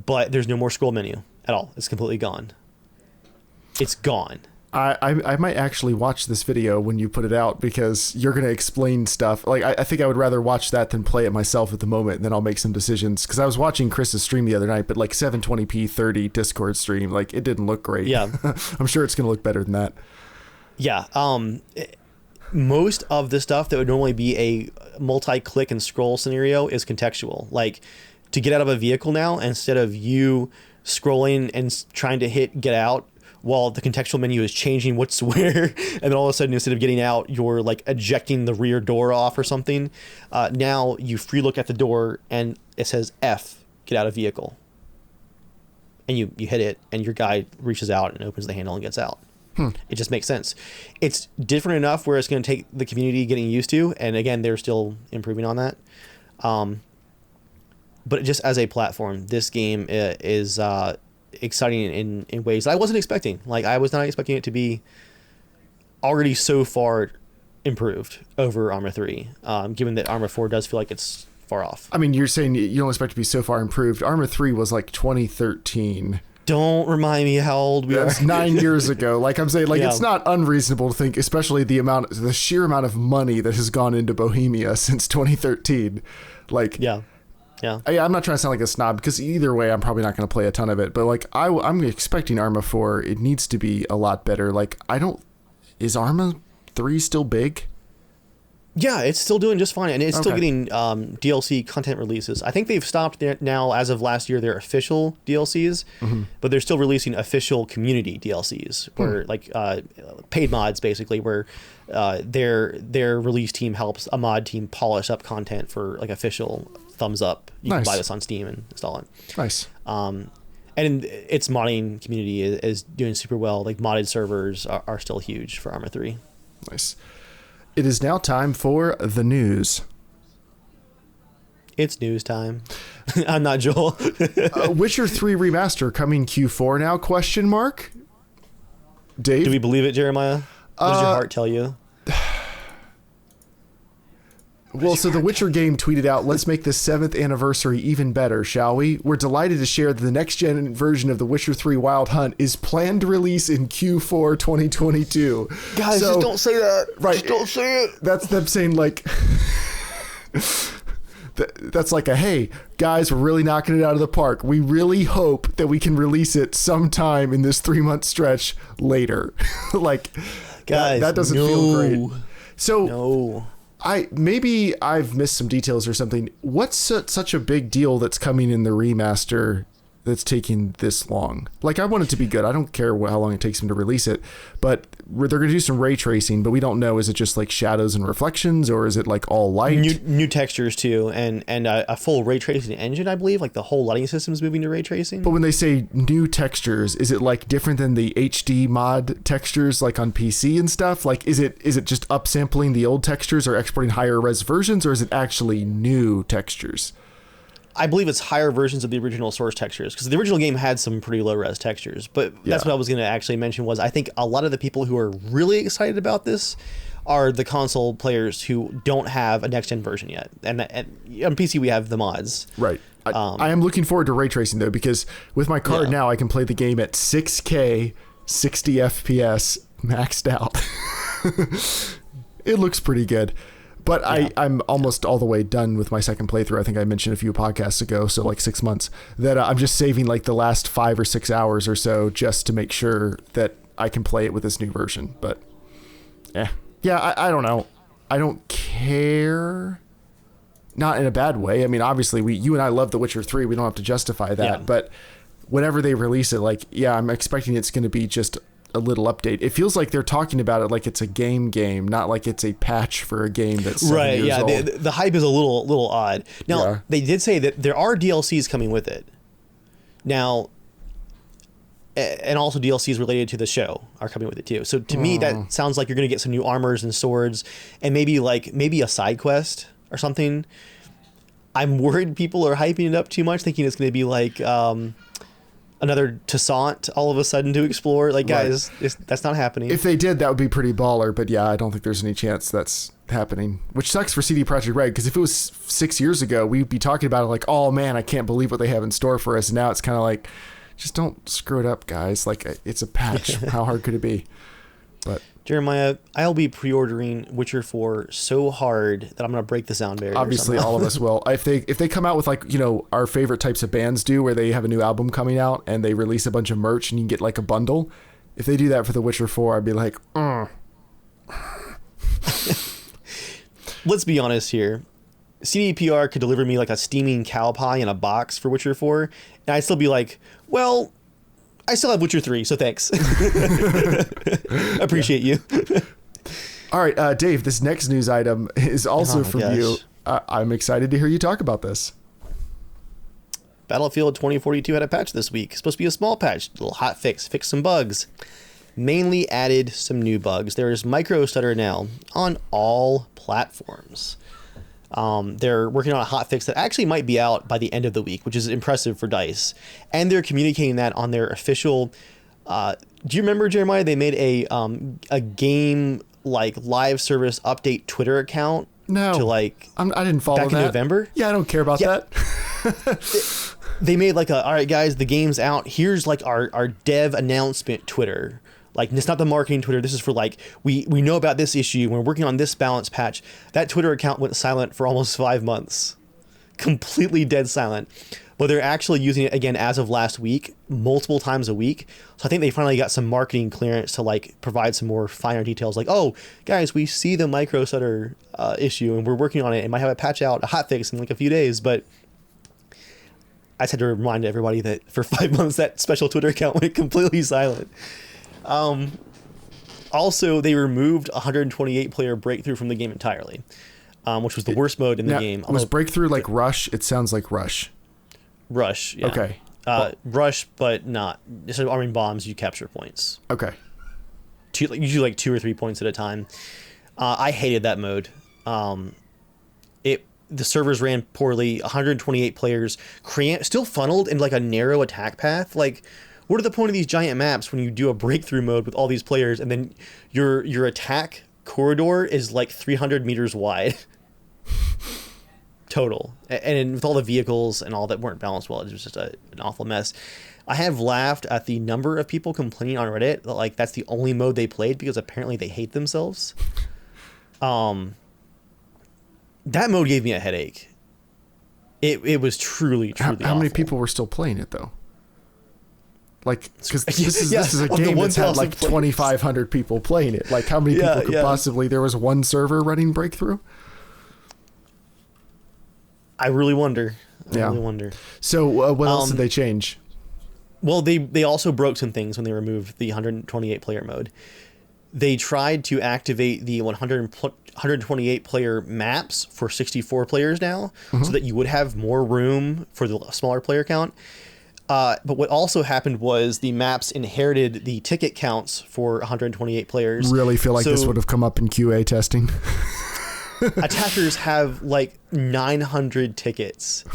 but there's no more scroll menu at all. It's completely gone. It's gone. I might actually watch this video when you put it out, because you're going to explain stuff. Like, I think I would rather watch that than play it myself at the moment, and then I'll make some decisions. Because I was watching Chris's stream the other night, but like 720p 30 Discord stream, like it didn't look great. Yeah. I'm sure it's going to look better than that. Yeah. Most of the stuff that would normally be a multi-click and scroll scenario is contextual. Like, to get out of a vehicle now, instead of you scrolling and trying to hit get out while the contextual menu is changing what's where, and then all of a sudden, instead of getting out, you're like ejecting the rear door off or something. Now you free look at the door and it says F, get out of vehicle. And you hit it, and your guy reaches out and opens the handle and gets out. It just makes sense. It's different enough where it's going to take the community getting used to, and again, they're still improving on that. But just as a platform, this game is exciting in ways that I wasn't expecting. Like, I was not expecting it to be already so far improved over Arma 3, given that Arma 4 does feel like it's far off. I mean, you're saying you don't expect it to be so far improved. Arma 3 was like 2013. Don't remind me how old we are. That's 9 years ago. Like I'm saying, like Yeah. It's not unreasonable to think, especially the sheer amount of money that has gone into Bohemia since 2013. Like, Yeah. I'm not trying to sound like a snob, because either way, I'm probably not going to play a ton of it. But like, I'm expecting Arma 4. It needs to be a lot better. Like, is Arma 3 still big? Yeah, it's still doing just fine, and it's still Okay. getting DLC content releases. I think they've stopped now, as of last year, their official DLCs, but they're still releasing official community DLCs, where like paid mods, basically, where their release team helps a mod team polish up content for like official thumbs up. You Nice. can buy this on Steam and install it. Nice. And its modding community is doing super well. Like, modded servers are still huge for Arma 3. Nice. It is now time for the news. It's news time. I'm not Joel. Witcher 3 remaster coming Q4 now? Question mark. Dave, Do we believe it, Jeremiah? What does your heart tell you? Well, so the Witcher game tweeted out, "Let's make the 7th anniversary even better, shall we? We're delighted to share that the next-gen version of The Witcher 3 Wild Hunt is planned to release in Q4 2022. Guys, So- just don't say that. Right. Just don't say it. That's them saying, like... That's like hey, guys, we're really knocking it out of the park. We really hope that we can release it sometime in this 3-month stretch later." Like, Guys, that doesn't no. feel great. So... No. Maybe I've missed some details or something. What's such a big deal that's coming in the remaster that's taking this long? Like, I want it to be good. I don't care how long it takes them to release it, but they're going to do some ray tracing, but we don't know. Is it just like shadows and reflections, or is it like all light? New textures too, and a full ray tracing engine, I believe. Like, the whole lighting system is moving to ray tracing. But when they say new textures, is it like different than the HD mod textures like on PC and stuff? Like, is it just upsampling the old textures or exporting higher res versions, or is it actually new textures? I believe it's higher versions of the original source textures, because the original game had some pretty low res textures. But that's Yeah. what I was going to actually mention. Was I think a lot of the people who are really excited about this are the console players who don't have a next gen version yet, and on PC we have the mods. Right. I am looking forward to ray tracing though, because with my card now I can play the game at 6K, 60 FPS, maxed out. It looks pretty good. But yeah. I'm almost all the way done with my second playthrough. I think I mentioned a few podcasts ago, so like 6 months, that I'm just saving like the last 5 or 6 hours or so just to make sure that I can play it with this new version. But yeah, I don't know. I don't care. Not in a bad way. I mean, obviously, you and I love The Witcher 3. We don't have to justify that. Yeah. But whenever they release it, like, yeah, I'm expecting it's going to be just a little update. It feels like they're talking about it like it's a game, not like it's a patch for a game that's 7 years old. The hype is a little odd. Now, they did say that there are DLCs coming with it. Now, and also DLCs related to the show are coming with it too. So to me, that sounds like you're going to get some new armors and swords, and maybe a side quest or something. I'm worried people are hyping it up too much, thinking it's going to be like another Toussaint all of a sudden to explore. Like, guys, that's not happening. If they did, that would be pretty baller. But yeah, I don't think there's any chance that's happening, which sucks for CD Projekt Red, because if it was 6 years ago, we'd be talking about it like, oh man, I can't believe what they have in store for us. And now it's kind of like, just don't screw it up, guys. Like, it's a patch. How hard could it be? But Jeremiah, I'll be pre-ordering Witcher 4 so hard that I'm going to break the sound barrier. Obviously, all of us will. If they come out with, like, you know, our favorite types of bands do, where they have a new album coming out and they release a bunch of merch and you can get like a bundle. If they do that for The Witcher 4, I'd be like, Let's be honest here. CDPR could deliver me like a steaming cow pie in a box for Witcher 4, and I'd still be like, well, I still have Witcher 3, so thanks. Appreciate you. All right, Dave, this next news item is also from you. I'm excited to hear you talk about this. Battlefield 2042 had a patch this week. It's supposed to be a small patch, a little hot fix some bugs. Mainly added some new bugs. There is micro stutter now on all platforms. They're working on a hotfix that actually might be out by the end of the week, which is impressive for DICE. And they're communicating that on their official. Do you remember, Jeremiah? They made a game like live service update Twitter account. No, to like I didn't follow back that. in November. Yeah, I don't care about that. They made like all right, guys, the game's out. Here's like our dev announcement Twitter. Like, it's not the marketing Twitter. This is for like, we know about this issue. We're working on this balance patch. That Twitter account went silent for almost 5 months. Completely dead silent. But they're actually using it again as of last week, multiple times a week. So I think they finally got some marketing clearance to like provide some more finer details. Like, oh, guys, we see the micro stutter issue and we're working on it. It might have a patch out, a hotfix in like a few days. But I just had to remind everybody that for 5 months, that special Twitter account went completely silent. Also, they removed 128 player breakthrough from the game entirely, which was the worst mode in the game. Was breakthrough like Rush? It sounds like Rush. Rush, yeah. Okay. Rush, but not. Instead of arming bombs, you capture points. Okay. Usually like 2 or 3 points at a time. I hated that mode. The servers ran poorly. 128 players, still funneled in like a narrow attack path. Like, what are the point of these giant maps when you do a breakthrough mode with all these players and then your attack corridor is like 300 meters wide total, and with all the vehicles and all that weren't balanced well, it was just an awful mess. I have laughed at the number of people complaining on Reddit that like that's the only mode they played because apparently they hate themselves. That mode gave me a headache. It was truly How awful. many people were still playing it though? Like, because this is a game that's had like 2,500 people playing it. Like, how many people could possibly? There was one server running breakthrough. I really wonder. I really wonder. So, what else did they change? Well, they also broke some things when they removed the 128 player mode. They tried to activate the 128 player maps for 64 players now, so that you would have more room for the smaller player count. But what also happened was the maps inherited the ticket counts for 128 players. Really feel like this would have come up in QA testing. Attackers have like 900 tickets.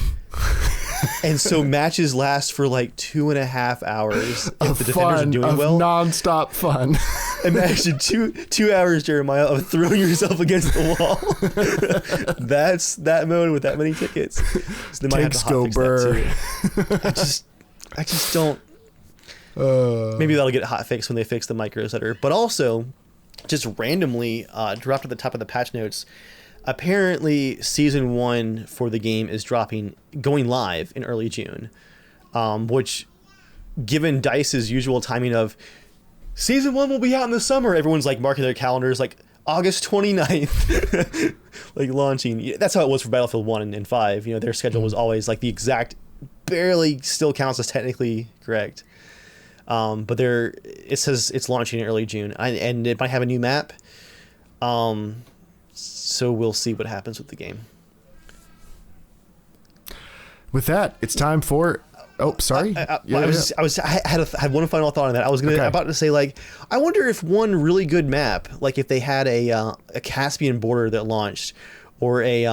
And so matches last for like 2.5 hours if the defenders are doing well. Non-stop fun. Imagine two hours, Jeremiah, of throwing yourself against the wall. That's that mode with that many tickets. So they might have to hotfix that too. I just don't. Maybe that'll get hotfixed when they fix the micro stutter. But also, just randomly dropped at the top of the patch notes. Apparently, season 1 for the game is going live in early June, which, given DICE's usual timing of season 1 will be out in the summer, everyone's like marking their calendars like August 29th, like launching. That's how it was for Battlefield 1 and 5. You know, their schedule was always like the exact, barely still counts as technically correct. But it says it's launching in early June, and it might have a new map. So we'll see what happens with the game. With that, it's time for Oh, sorry. I had one final thought on that. I was about to say, like, I wonder if one really good map, like if they had a Caspian border that launched, or a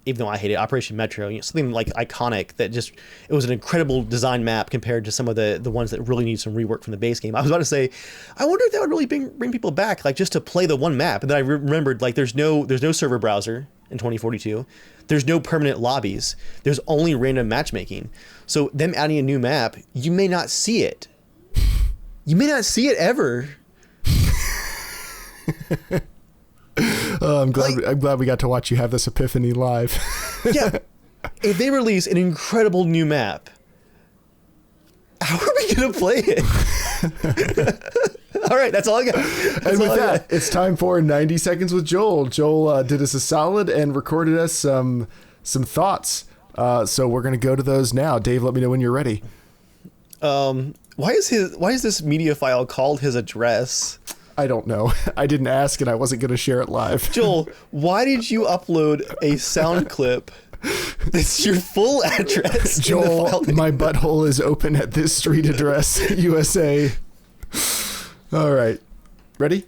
even though I hate it, Operation Metro, something like iconic that just, it was an incredible design map compared to some of the ones that really need some rework from the base game. I was about to say, I wonder if that would really bring people back, like just to play the one map. And then I remembered, like, there's no server browser in 2042. There's no permanent lobbies. There's only random matchmaking. So them adding a new map, you may not see it. You may not see it ever. I'm glad we got to watch you have this epiphany live. Yeah. If they release an incredible new map, how are we going to play it? All right, that's all I got. And with that, it's time for 90 Seconds with Joel. Joel did us a solid and recorded us some thoughts. So we're going to go to those now. Dave, let me know when you're ready. Why is this media file called his address? I don't know. I didn't ask, and I wasn't going to share it live. Joel, why did you upload a sound clip that's your full address? Joel, my butthole is open at this street address, USA. All right. Ready?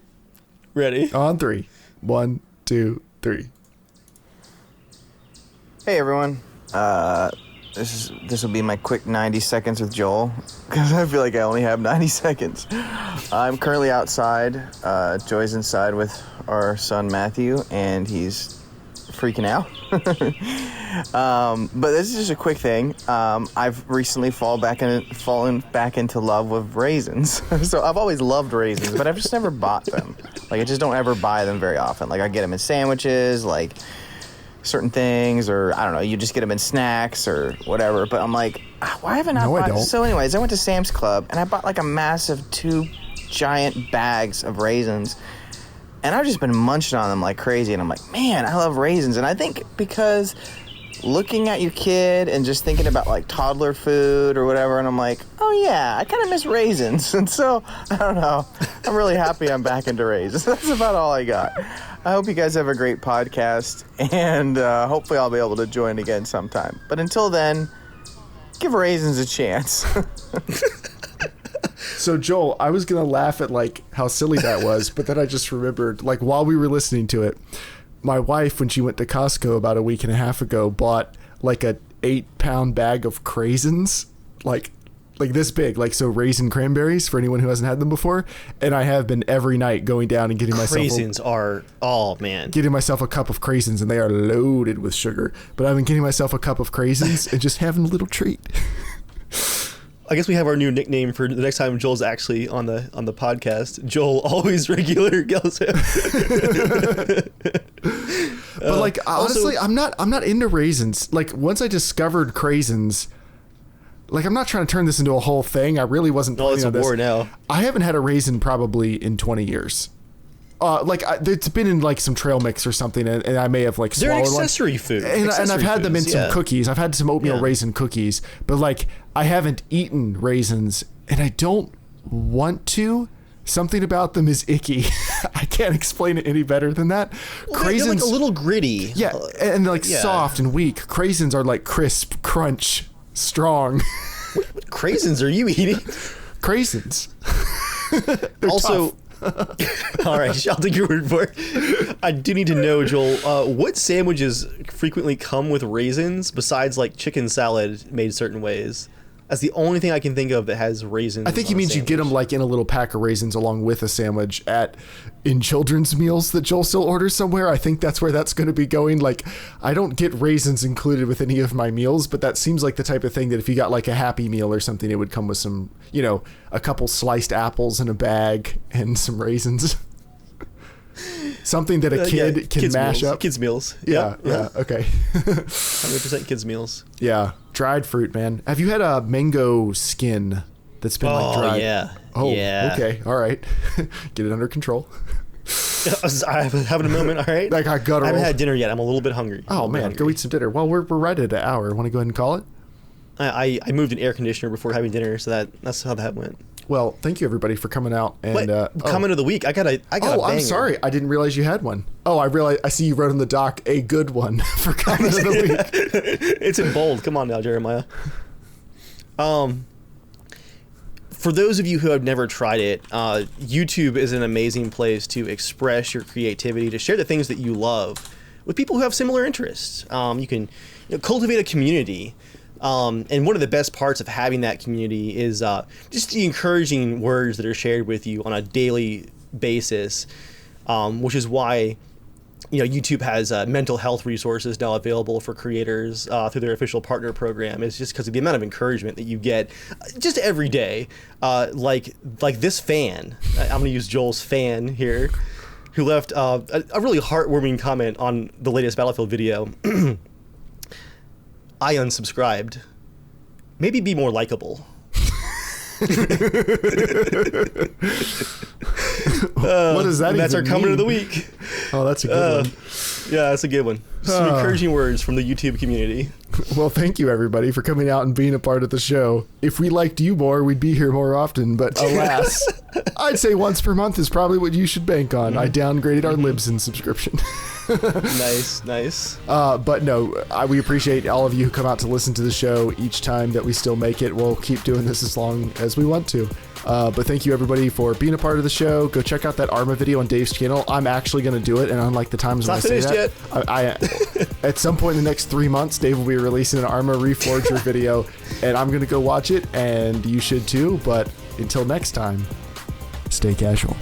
Ready. On 3. 1, 2, 3. Hey, everyone. This will be my quick 90 seconds with Joel, because I feel like I only have 90 seconds. I'm currently outside. Joy's inside with our son Matthew, and he's freaking out. But this is just a quick thing. I've recently fallen back into love with raisins. So I've always loved raisins, but I've just never bought them. Like, I just don't ever buy them very often. Like, I get them in sandwiches, like certain things, or I don't know, you just get them in snacks or whatever. But I'm like, why haven't I bought? So anyways, I went to Sam's Club and I bought like a massive 2 giant bags of raisins, and I've just been munching on them like crazy. And I'm like, man, I love raisins. And I think because looking at your kid and just thinking about like toddler food or whatever, and I'm like, oh yeah, I kind of miss raisins. And so I don't know, I'm really happy I'm back into raisins. That's about all I got. I hope you guys have a great podcast, and hopefully I'll be able to join again sometime. But until then, give raisins a chance. So, Joel, I was going to laugh at, like, how silly that was, but then I just remembered, like, while we were listening to it, my wife, when she went to Costco about a week and a half ago, bought, like, a 8-pound bag of craisins, like this big, like, so raisin cranberries for anyone who hasn't had them before. And I have been every night going down and getting myself getting myself a cup of craisins, and they are loaded with sugar. But I've been getting myself a cup of craisins and just having a little treat. I guess we have our new nickname for the next time Joel's actually on the podcast. Joel, always regular. But like, honestly, I'm not into raisins. Like, once I discovered craisins, like, I'm not trying to turn this into a whole thing. I really wasn't planning on this. War now. I haven't had a raisin probably in 20 years. It's been in like some trail mix or something, and I may have like swallowed one. They're an accessory food. And I've had them in some cookies. I've had some oatmeal raisin cookies, but like, I haven't eaten raisins, and I don't want to. Something about them is icky. I can't explain it any better than that. Well, craisins, they're like a little gritty. Yeah, and they're like soft and weak. Craisins are like crisp, crunch, strong. What craisins are you eating? Craisins. Also, all right, I'll take your word for it. I do need to know, Joel, what sandwiches frequently come with raisins besides like chicken salad made certain ways? That's the only thing I can think of that has raisins. I think he means you get them like in a little pack of raisins along with a sandwich in children's meals that Joel still orders somewhere. I think that's where that's going to be going. Like, I don't get raisins included with any of my meals, but that seems like the type of thing that if you got like a Happy Meal or something, it would come with some, a couple sliced apples in a bag and some raisins. Something that a kid can mash up. Kids meals. Yeah. Okay. 100% kids meals. Yeah. Dried fruit, man. Have you had a mango skin that's been like dried? Oh, yeah. Okay. All right. Get it under control. I'm having a moment. All right. Like, I haven't had dinner yet. I'm a little bit hungry. Oh man, go eat some dinner. Well, we're right at an hour. Want to go ahead and call it? I moved an air conditioner before having dinner, so that's how that went. Well, thank you everybody for coming out and comment of the week. I got a banger. I'm sorry. I didn't realize you had one. Oh, I see you wrote on the doc a good one for comment of the week. It's in bold. Come on now, Jeremiah. For those of you who have never tried it, YouTube is an amazing place to express your creativity, to share the things that you love with people who have similar interests. You can cultivate a community. And one of the best parts of having that community is just the encouraging words that are shared with you on a daily basis, which is why YouTube has mental health resources now available for creators through their official partner program. It's just because of the amount of encouragement that you get just every day. Like this fan, I'm going to use Joel's fan here, who left a really heartwarming comment on the latest Battlefield video. I unsubscribed. Maybe be more likable. What is that? And that's our even comment mean? of the week. Oh, that's a good one. Yeah, that's a good one. Some encouraging words from the YouTube community. Well, thank you everybody for coming out and being a part of the show. If we liked you more, we'd be here more often, but alas, I'd say once per month is probably what you should bank on. I downgraded our Libsyn subscription. Nice. But no, we appreciate all of you who come out to listen to the show each time that we still make it. We'll keep doing this as long as we want to. But thank you everybody for being a part of the show. Go check out that Arma video on Dave's channel. I'm actually going to do it, and unlike the times when I say that, I at some point in the next 3 months, Dave will be releasing an Arma Reforger video, and I'm going to go watch it, and you should too. But until next time, stay casual.